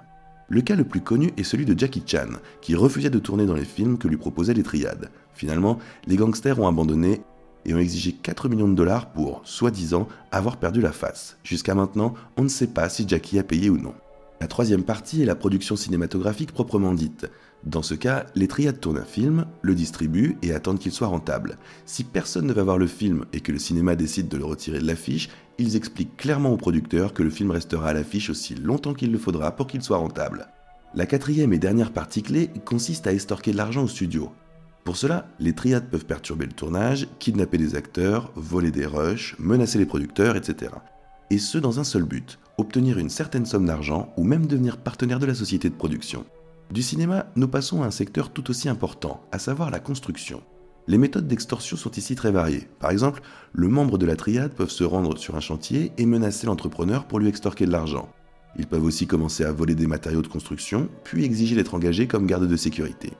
S1: Le cas le plus connu est celui de Jackie Chan, qui refusait de tourner dans les films que lui proposaient les triades. Finalement, les gangsters ont abandonné et ont exigé 4 millions de dollars pour, soi-disant, avoir perdu la face. Jusqu'à maintenant, on ne sait pas si Jackie a payé ou non. La troisième partie est la production cinématographique proprement dite. Dans ce cas, les triades tournent un film, le distribuent et attendent qu'il soit rentable. Si personne ne va voir le film et que le cinéma décide de le retirer de l'affiche, ils expliquent clairement aux producteurs que le film restera à l'affiche aussi longtemps qu'il le faudra pour qu'il soit rentable. La quatrième et dernière partie clé consiste à estorquer de l'argent au studio. Pour cela, les triades peuvent perturber le tournage, kidnapper des acteurs, voler des rushs, menacer les producteurs, etc. Et ce dans un seul but, obtenir une certaine somme d'argent ou même devenir partenaire de la société de production. Du cinéma, nous passons à un secteur tout aussi important, à savoir la construction. Les méthodes d'extorsion sont ici très variées. Par exemple, le membre de la triade peuvent se rendre sur un chantier et menacer l'entrepreneur pour lui extorquer de l'argent. Ils peuvent aussi commencer à voler des matériaux de construction, puis exiger d'être engagés comme garde de sécurité.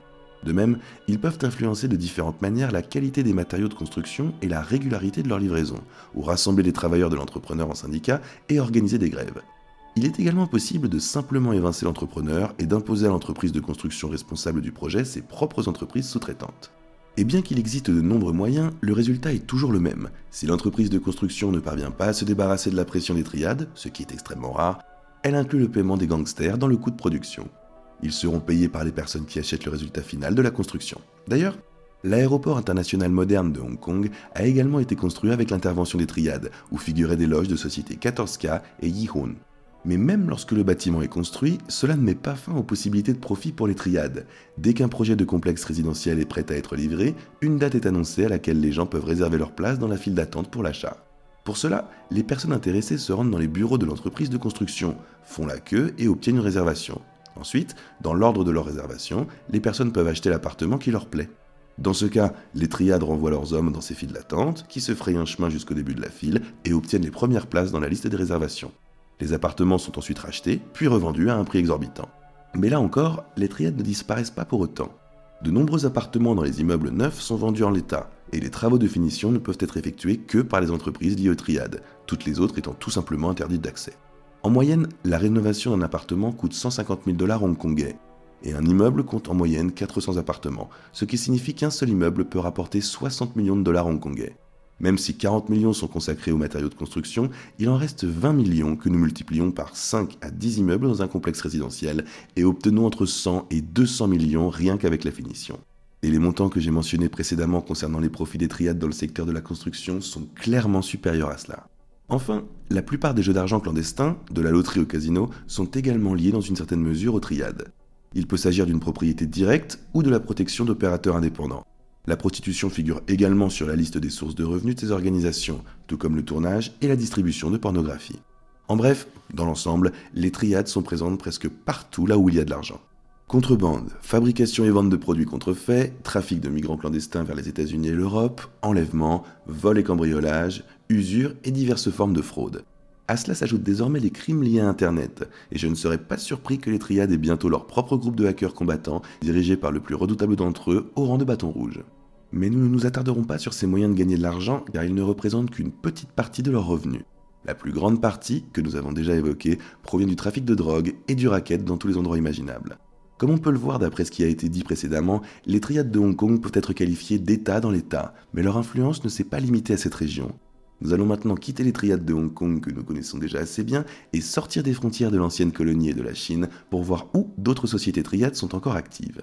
S1: De même, ils peuvent influencer de différentes manières la qualité des matériaux de construction et la régularité de leur livraison, ou rassembler les travailleurs de l'entrepreneur en syndicat et organiser des grèves. Il est également possible de simplement évincer l'entrepreneur et d'imposer à l'entreprise de construction responsable du projet ses propres entreprises sous-traitantes. Et bien qu'il existe de nombreux moyens, le résultat est toujours le même. Si l'entreprise de construction ne parvient pas à se débarrasser de la pression des triades, ce qui est extrêmement rare, elle inclut le paiement des gangsters dans le coût de production. Ils seront payés par les personnes qui achètent le résultat final de la construction. D'ailleurs, l'aéroport international moderne de Hong Kong a également été construit avec l'intervention des triades, où figuraient des loges de sociétés 14K et Yihun. Mais même lorsque le bâtiment est construit, cela ne met pas fin aux possibilités de profit pour les triades. Dès qu'un projet de complexe résidentiel est prêt à être livré, une date est annoncée à laquelle les gens peuvent réserver leur place dans la file d'attente pour l'achat. Pour cela, les personnes intéressées se rendent dans les bureaux de l'entreprise de construction, font la queue et obtiennent une réservation. Ensuite, dans l'ordre de leur réservation, les personnes peuvent acheter l'appartement qui leur plaît. Dans ce cas, les triades renvoient leurs hommes dans ces files d'attente, qui se frayent un chemin jusqu'au début de la file et obtiennent les premières places dans la liste des réservations. Les appartements sont ensuite rachetés, puis revendus à un prix exorbitant. Mais là encore, les triades ne disparaissent pas pour autant. De nombreux appartements dans les immeubles neufs sont vendus en l'état, et les travaux de finition ne peuvent être effectués que par les entreprises liées aux triades, toutes les autres étant tout simplement interdites d'accès. En moyenne, la rénovation d'un appartement coûte 150 000 $ hongkongais, et un immeuble compte en moyenne 400 appartements, ce qui signifie qu'un seul immeuble peut rapporter 60 millions de dollars hongkongais. Même si 40 millions sont consacrés aux matériaux de construction, il en reste 20 millions que nous multiplions par 5 à 10 immeubles dans un complexe résidentiel et obtenons entre 100 et 200 millions rien qu'avec la finition. Et les montants que j'ai mentionnés précédemment concernant les profits des triades dans le secteur de la construction sont clairement supérieurs à cela. Enfin, la plupart des jeux d'argent clandestins, de la loterie au casino, sont également liés dans une certaine mesure aux triades. Il peut s'agir d'une propriété directe ou de la protection d'opérateurs indépendants. La prostitution figure également sur la liste des sources de revenus de ces organisations, tout comme le tournage et la distribution de pornographie. En bref, dans l'ensemble, les triades sont présentes presque partout là où il y a de l'argent. Contrebande, fabrication et vente de produits contrefaits, trafic de migrants clandestins vers les États-Unis et l'Europe, enlèvement, vol et cambriolage, usure et diverses formes de fraude. À cela s'ajoutent désormais les crimes liés à Internet, et je ne serais pas surpris que les triades aient bientôt leur propre groupe de hackers combattants, dirigé par le plus redoutable d'entre eux, au rang de bâton rouge. Mais nous ne nous attarderons pas sur ces moyens de gagner de l'argent, car ils ne représentent qu'une petite partie de leurs revenus. La plus grande partie, que nous avons déjà évoquée, provient du trafic de drogue et du racket dans tous les endroits imaginables. Comme on peut le voir d'après ce qui a été dit précédemment, les triades de Hong Kong peuvent être qualifiées d'État dans l'État, mais leur influence ne s'est pas limitée à cette région. Nous allons maintenant quitter les triades de Hong Kong que nous connaissons déjà assez bien et sortir des frontières de l'ancienne colonie et de la Chine pour voir où d'autres sociétés triades sont encore actives.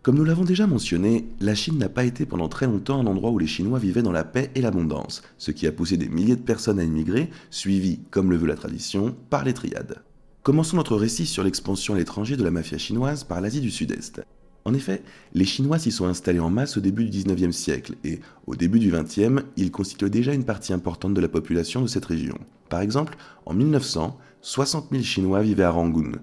S1: Comme nous l'avons déjà mentionné, la Chine n'a pas été pendant très longtemps un endroit où les Chinois vivaient dans la paix et l'abondance, ce qui a poussé des milliers de personnes à immigrer, suivies, comme le veut la tradition, par les triades. Commençons notre récit sur l'expansion à l'étranger de la mafia chinoise par l'Asie du Sud-Est. En effet, les Chinois s'y sont installés en masse au début du 19e siècle et, au début du 20e, ils constituaient déjà une partie importante de la population de cette région. Par exemple, en 1900, 60 000 Chinois vivaient à Rangoon,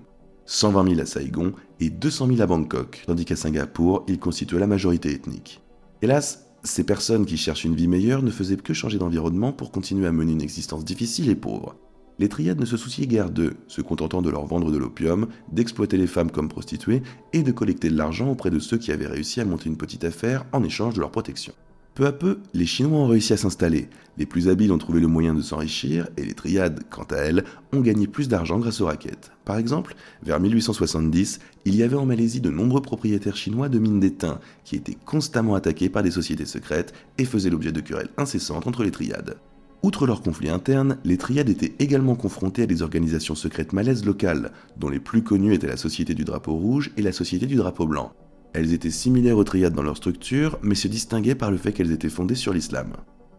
S1: 120 000 à Saigon et 200 000 à Bangkok, tandis qu'à Singapour, ils constituaient la majorité ethnique. Hélas, ces personnes qui cherchent une vie meilleure ne faisaient que changer d'environnement pour continuer à mener une existence difficile et pauvre. Les triades ne se souciaient guère d'eux, se contentant de leur vendre de l'opium, d'exploiter les femmes comme prostituées et de collecter de l'argent auprès de ceux qui avaient réussi à monter une petite affaire en échange de leur protection. Peu à peu, les Chinois ont réussi à s'installer, les plus habiles ont trouvé le moyen de s'enrichir et les triades, quant à elles, ont gagné plus d'argent grâce aux rackets. Par exemple, vers 1870, il y avait en Malaisie de nombreux propriétaires chinois de mines d'étain qui étaient constamment attaqués par des sociétés secrètes et faisaient l'objet de querelles incessantes entre les triades. Outre leurs conflits internes, les triades étaient également confrontées à des organisations secrètes malaises locales, dont les plus connues étaient la Société du Drapeau Rouge et la Société du Drapeau Blanc. Elles étaient similaires aux triades dans leur structure, mais se distinguaient par le fait qu'elles étaient fondées sur l'islam.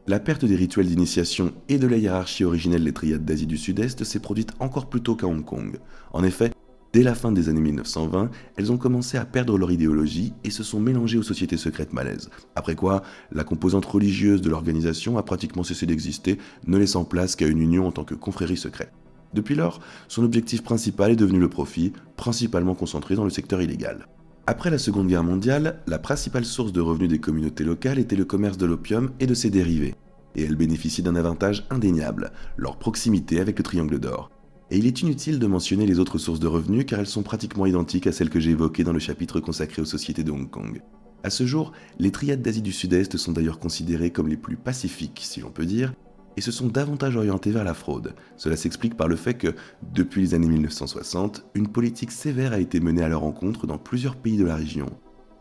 S1: La perte des rituels d'initiation et de la hiérarchie originelle des triades d'Asie du Sud-Est s'est produite encore plus tôt qu'à Hong Kong. En effet, dès la fin des années 1920, elles ont commencé à perdre leur idéologie et se sont mélangées aux sociétés secrètes malaises. Après quoi, la composante religieuse de l'organisation a pratiquement cessé d'exister, ne laissant place qu'à une union en tant que confrérie secrète. Depuis lors, son objectif principal est devenu le profit, principalement concentré dans le secteur illégal. Après la Seconde Guerre mondiale, la principale source de revenus des communautés locales était le commerce de l'opium et de ses dérivés. Et elles bénéficient d'un avantage indéniable, leur proximité avec le Triangle d'Or. Et il est inutile de mentionner les autres sources de revenus car elles sont pratiquement identiques à celles que j'ai évoquées dans le chapitre consacré aux sociétés de Hong Kong. À ce jour, les triades d'Asie du Sud-Est sont d'ailleurs considérées comme les plus pacifiques, si l'on peut dire, et se sont davantage orientées vers la fraude. Cela s'explique par le fait que, depuis les années 1960, une politique sévère a été menée à leur encontre dans plusieurs pays de la région.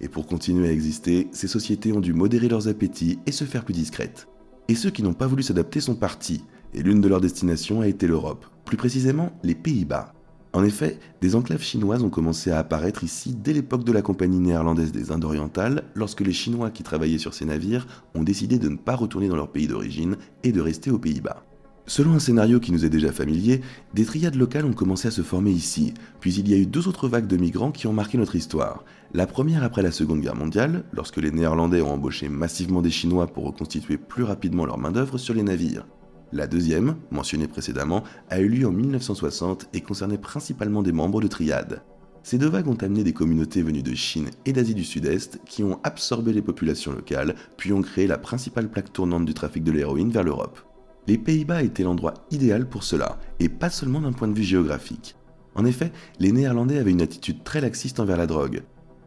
S1: Et pour continuer à exister, ces sociétés ont dû modérer leurs appétits et se faire plus discrètes. Et ceux qui n'ont pas voulu s'adapter sont partis, et l'une de leurs destinations a été l'Europe, plus précisément les Pays-Bas. En effet, des enclaves chinoises ont commencé à apparaître ici dès l'époque de la Compagnie néerlandaise des Indes orientales, lorsque les Chinois qui travaillaient sur ces navires ont décidé de ne pas retourner dans leur pays d'origine et de rester aux Pays-Bas. Selon un scénario qui nous est déjà familier, des triades locales ont commencé à se former ici, puis il y a eu deux autres vagues de migrants qui ont marqué notre histoire. La première après la Seconde Guerre mondiale, lorsque les Néerlandais ont embauché massivement des Chinois pour reconstituer plus rapidement leur main-d'œuvre sur les navires. La deuxième, mentionnée précédemment, a eu lieu en 1960 et concernait principalement des membres de triades. Ces deux vagues ont amené des communautés venues de Chine et d'Asie du Sud-Est qui ont absorbé les populations locales, puis ont créé la principale plaque tournante du trafic de l'héroïne vers l'Europe. Les Pays-Bas étaient l'endroit idéal pour cela, et pas seulement d'un point de vue géographique. En effet, les Néerlandais avaient une attitude très laxiste envers la drogue,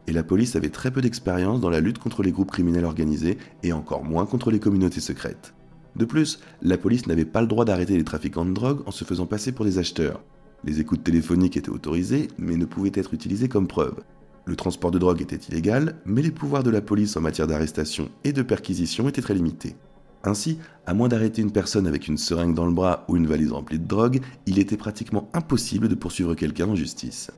S1: et la police avait très peu d'expérience dans la lutte contre les groupes criminels organisés, et encore moins contre les communautés secrètes. De plus, la police n'avait pas le droit d'arrêter les trafiquants de drogue en se faisant passer pour des acheteurs. Les écoutes téléphoniques étaient autorisées, mais ne pouvaient être utilisées comme preuve. Le transport de drogue était illégal, mais les pouvoirs de la police en matière d'arrestation et de perquisition étaient très limités. Ainsi, à moins d'arrêter une personne avec une seringue dans le bras ou une valise remplie de drogue, il était pratiquement impossible de poursuivre quelqu'un en justice.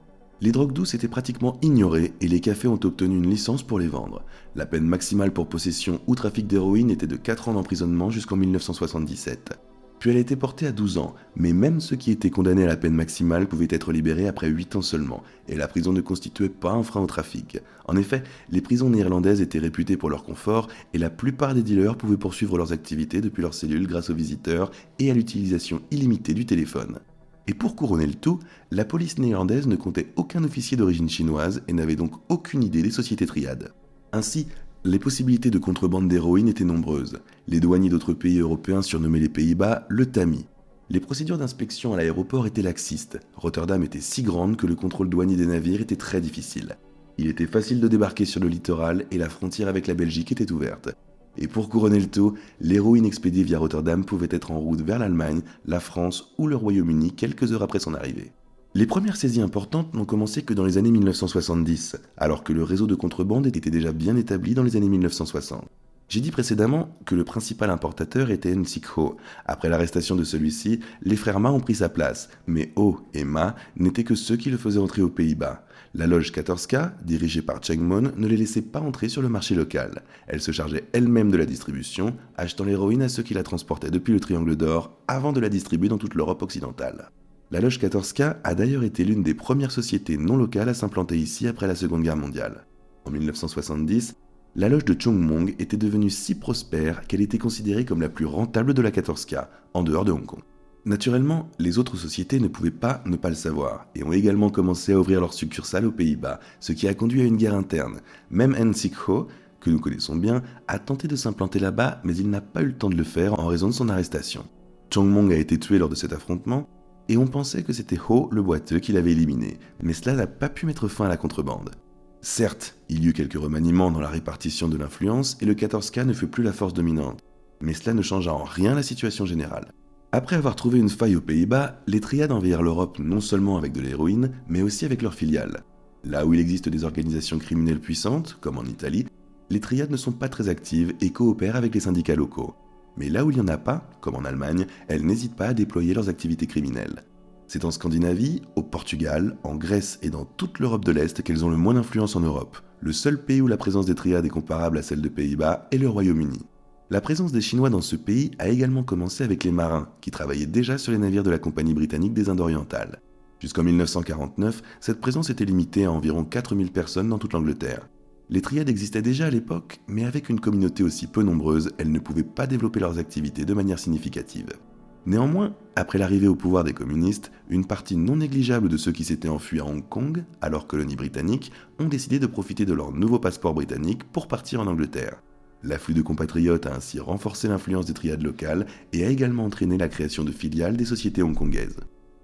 S1: Les drogues douces étaient pratiquement ignorées et les cafés ont obtenu une licence pour les vendre. La peine maximale pour possession ou trafic d'héroïne était de 4 ans d'emprisonnement jusqu'en 1977. Puis elle a été portée à 12 ans, mais même ceux qui étaient condamnés à la peine maximale pouvaient être libérés après 8 ans seulement, et la prison ne constituait pas un frein au trafic. En effet, les prisons néerlandaises étaient réputées pour leur confort, et la plupart des dealers pouvaient poursuivre leurs activités depuis leurs cellules grâce aux visiteurs et à l'utilisation illimitée du téléphone. Et pour couronner le tout, la police néerlandaise ne comptait aucun officier d'origine chinoise et n'avait donc aucune idée des sociétés triades. Ainsi, les possibilités de contrebande d'héroïne étaient nombreuses. Les douaniers d'autres pays européens surnommaient les Pays-Bas le tamis. Les procédures d'inspection à l'aéroport étaient laxistes. Rotterdam était si grande que le contrôle douanier des navires était très difficile. Il était facile de débarquer sur le littoral et la frontière avec la Belgique était ouverte. Et pour couronner le tout, l'héroïne expédiée via Rotterdam pouvait être en route vers l'Allemagne, la France ou le Royaume-Uni quelques heures après son arrivée. Les premières saisies importantes n'ont commencé que dans les années 1970, alors que le réseau de contrebande était déjà bien établi dans les années 1960. J'ai dit précédemment que le principal importateur était Nsik Ho. Après l'arrestation de celui-ci, les frères Ma ont pris sa place, mais Ho et Ma n'étaient que ceux qui le faisaient entrer aux Pays-Bas. La loge Katorska, dirigée par Cheng Mon, ne les laissait pas entrer sur le marché local. Elle se chargeait elle-même de la distribution, achetant l'héroïne à ceux qui la transportaient depuis le Triangle d'Or avant de la distribuer dans toute l'Europe occidentale. La loge Katorska a d'ailleurs été l'une des premières sociétés non locales à s'implanter ici après la Seconde Guerre mondiale. En 1970, la loge de Chong Mong était devenue si prospère qu'elle était considérée comme la plus rentable de la Katorska, en dehors de Hong Kong. Naturellement, les autres sociétés ne pouvaient pas ne pas le savoir, et ont également commencé à ouvrir leurs succursales aux Pays-Bas, ce qui a conduit à une guerre interne. Même Nsik Ho, que nous connaissons bien, a tenté de s'implanter là-bas, mais il n'a pas eu le temps de le faire en raison de son arrestation. Chong Mong a été tué lors de cet affrontement, et on pensait que c'était Ho, le boiteux, qui l'avait éliminé, mais cela n'a pas pu mettre fin à la contrebande. Certes, il y eut quelques remaniements dans la répartition de l'influence et le Katorska ne fut plus la force dominante, mais cela ne changea en rien la situation générale. Après avoir trouvé une faille aux Pays-Bas, les triades envahirent l'Europe non seulement avec de l'héroïne, mais aussi avec leurs filiales. Là où il existe des organisations criminelles puissantes, comme en Italie, les triades ne sont pas très actives et coopèrent avec les syndicats locaux. Mais là où il n'y en a pas, comme en Allemagne, elles n'hésitent pas à déployer leurs activités criminelles. C'est en Scandinavie, au Portugal, en Grèce et dans toute l'Europe de l'Est qu'elles ont le moins d'influence en Europe. Le seul pays où la présence des triades est comparable à celle des Pays-Bas est le Royaume-Uni. La présence des Chinois dans ce pays a également commencé avec les marins, qui travaillaient déjà sur les navires de la Compagnie britannique des Indes orientales. Jusqu'en 1949, cette présence était limitée à environ 4000 personnes dans toute l'Angleterre. Les triades existaient déjà à l'époque, mais avec une communauté aussi peu nombreuse, elles ne pouvaient pas développer leurs activités de manière significative. Néanmoins, après l'arrivée au pouvoir des communistes, une partie non négligeable de ceux qui s'étaient enfuis à Hong Kong, alors colonie britannique, ont décidé de profiter de leur nouveau passeport britannique pour partir en Angleterre. L'afflux de compatriotes a ainsi renforcé l'influence des triades locales et a également entraîné la création de filiales des sociétés hongkongaises.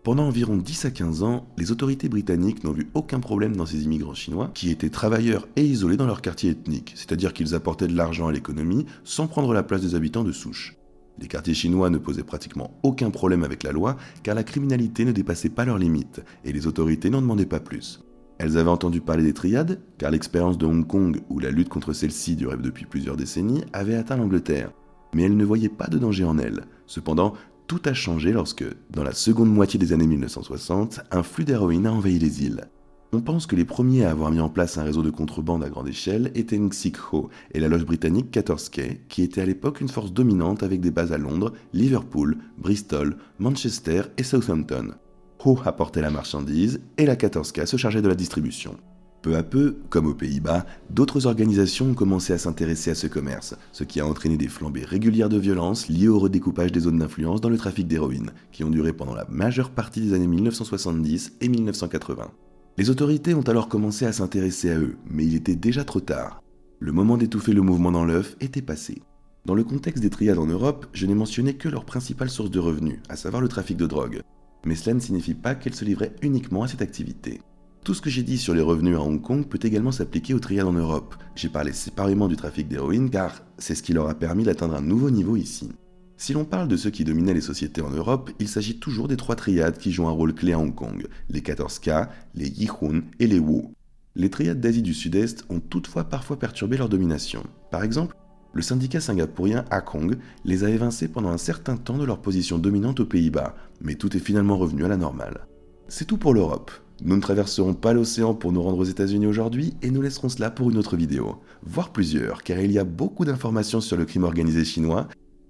S1: Pendant environ 10 à 15 ans, les autorités britanniques n'ont vu aucun problème dans ces immigrants chinois qui étaient travailleurs et isolés dans leur quartier ethnique, c'est-à-dire qu'ils apportaient de l'argent à l'économie sans prendre la place des habitants de souche. Les quartiers chinois ne posaient pratiquement aucun problème avec la loi car la criminalité ne dépassait pas leurs limites et les autorités n'en demandaient pas plus. Elles avaient entendu parler des triades car l'expérience de Hong Kong où la lutte contre celle-ci durait depuis plusieurs décennies avait atteint l'Angleterre, mais elles ne voyaient pas de danger en elles. Cependant, tout a changé lorsque, dans la seconde moitié des années 1960, un flux d'héroïne a envahi les îles. On pense que les premiers à avoir mis en place un réseau de contrebande à grande échelle étaient Nsik Ho et la loge britannique Katorska, qui était à l'époque une force dominante avec des bases à Londres, Liverpool, Bristol, Manchester et Southampton. Ho apportait la marchandise et la Katorska se chargeait de la distribution. Peu à peu, comme aux Pays-Bas, d'autres organisations ont commencé à s'intéresser à ce commerce, ce qui a entraîné des flambées régulières de violence liées au redécoupage des zones d'influence dans le trafic d'héroïne, qui ont duré pendant la majeure partie des années 1970 et 1980. Les autorités ont alors commencé à s'intéresser à eux, mais il était déjà trop tard. Le moment d'étouffer le mouvement dans l'œuf était passé. Dans le contexte des triades en Europe, je n'ai mentionné que leur principale source de revenus, à savoir le trafic de drogue. Mais cela ne signifie pas qu'elles se livraient uniquement à cette activité. Tout ce que j'ai dit sur les revenus à Hong Kong peut également s'appliquer aux triades en Europe. J'ai parlé séparément du trafic d'héroïne car c'est ce qui leur a permis d'atteindre un nouveau niveau ici. Si l'on parle de ceux qui dominaient les sociétés en Europe, il s'agit toujours des trois triades qui jouent un rôle clé à Hong Kong, les Katorska, les Yihun et les Wu. Les triades d'Asie du Sud-Est ont toutefois parfois perturbé leur domination. Par exemple, le syndicat singapourien Akong les a évincés pendant un certain temps de leur position dominante aux Pays-Bas, mais tout est finalement revenu à la normale. C'est tout pour l'Europe. Nous ne traverserons pas l'océan pour nous rendre aux États-Unis aujourd'hui et nous laisserons cela pour une autre vidéo, voire plusieurs, car il y a beaucoup d'informations sur le crime organisé chinois,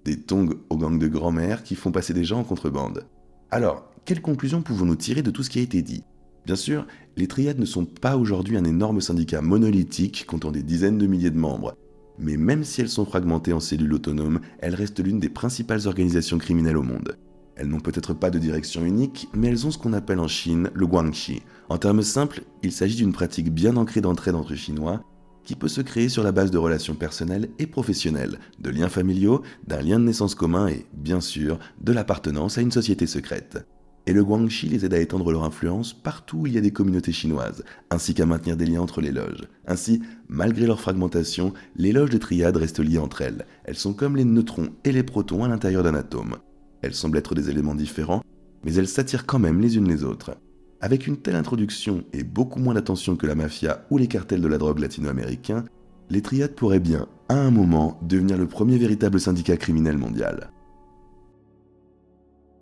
S1: des tongs aux gangs de grand-mère qui font passer des gens en contrebande. Alors, quelles conclusions pouvons-nous tirer de tout ce qui a été dit ? Bien sûr, les triades ne sont pas aujourd'hui un énorme syndicat monolithique comptant des dizaines de milliers de membres, mais même si elles sont fragmentées en cellules autonomes, elles restent l'une des principales organisations criminelles au monde. Elles n'ont peut-être pas de direction unique, mais elles ont ce qu'on appelle en Chine le guangxi. En termes simples, il s'agit d'une pratique bien ancrée d'entraide entre Chinois, qui peut se créer sur la base de relations personnelles et professionnelles, de liens familiaux, d'un lien de naissance commun et, bien sûr, de l'appartenance à une société secrète. Et le guangxi les aide à étendre leur influence partout où il y a des communautés chinoises, ainsi qu'à maintenir des liens entre les loges. Ainsi, malgré leur fragmentation, les loges de triades restent liées entre elles. Elles sont comme les neutrons et les protons à l'intérieur d'un atome. Elles semblent être des éléments différents, mais elles s'attirent quand même les unes les autres. Avec une telle introduction et beaucoup moins d'attention que la mafia ou les cartels de la drogue latino-américains, les triades pourraient bien, à un moment, devenir le premier véritable syndicat criminel mondial.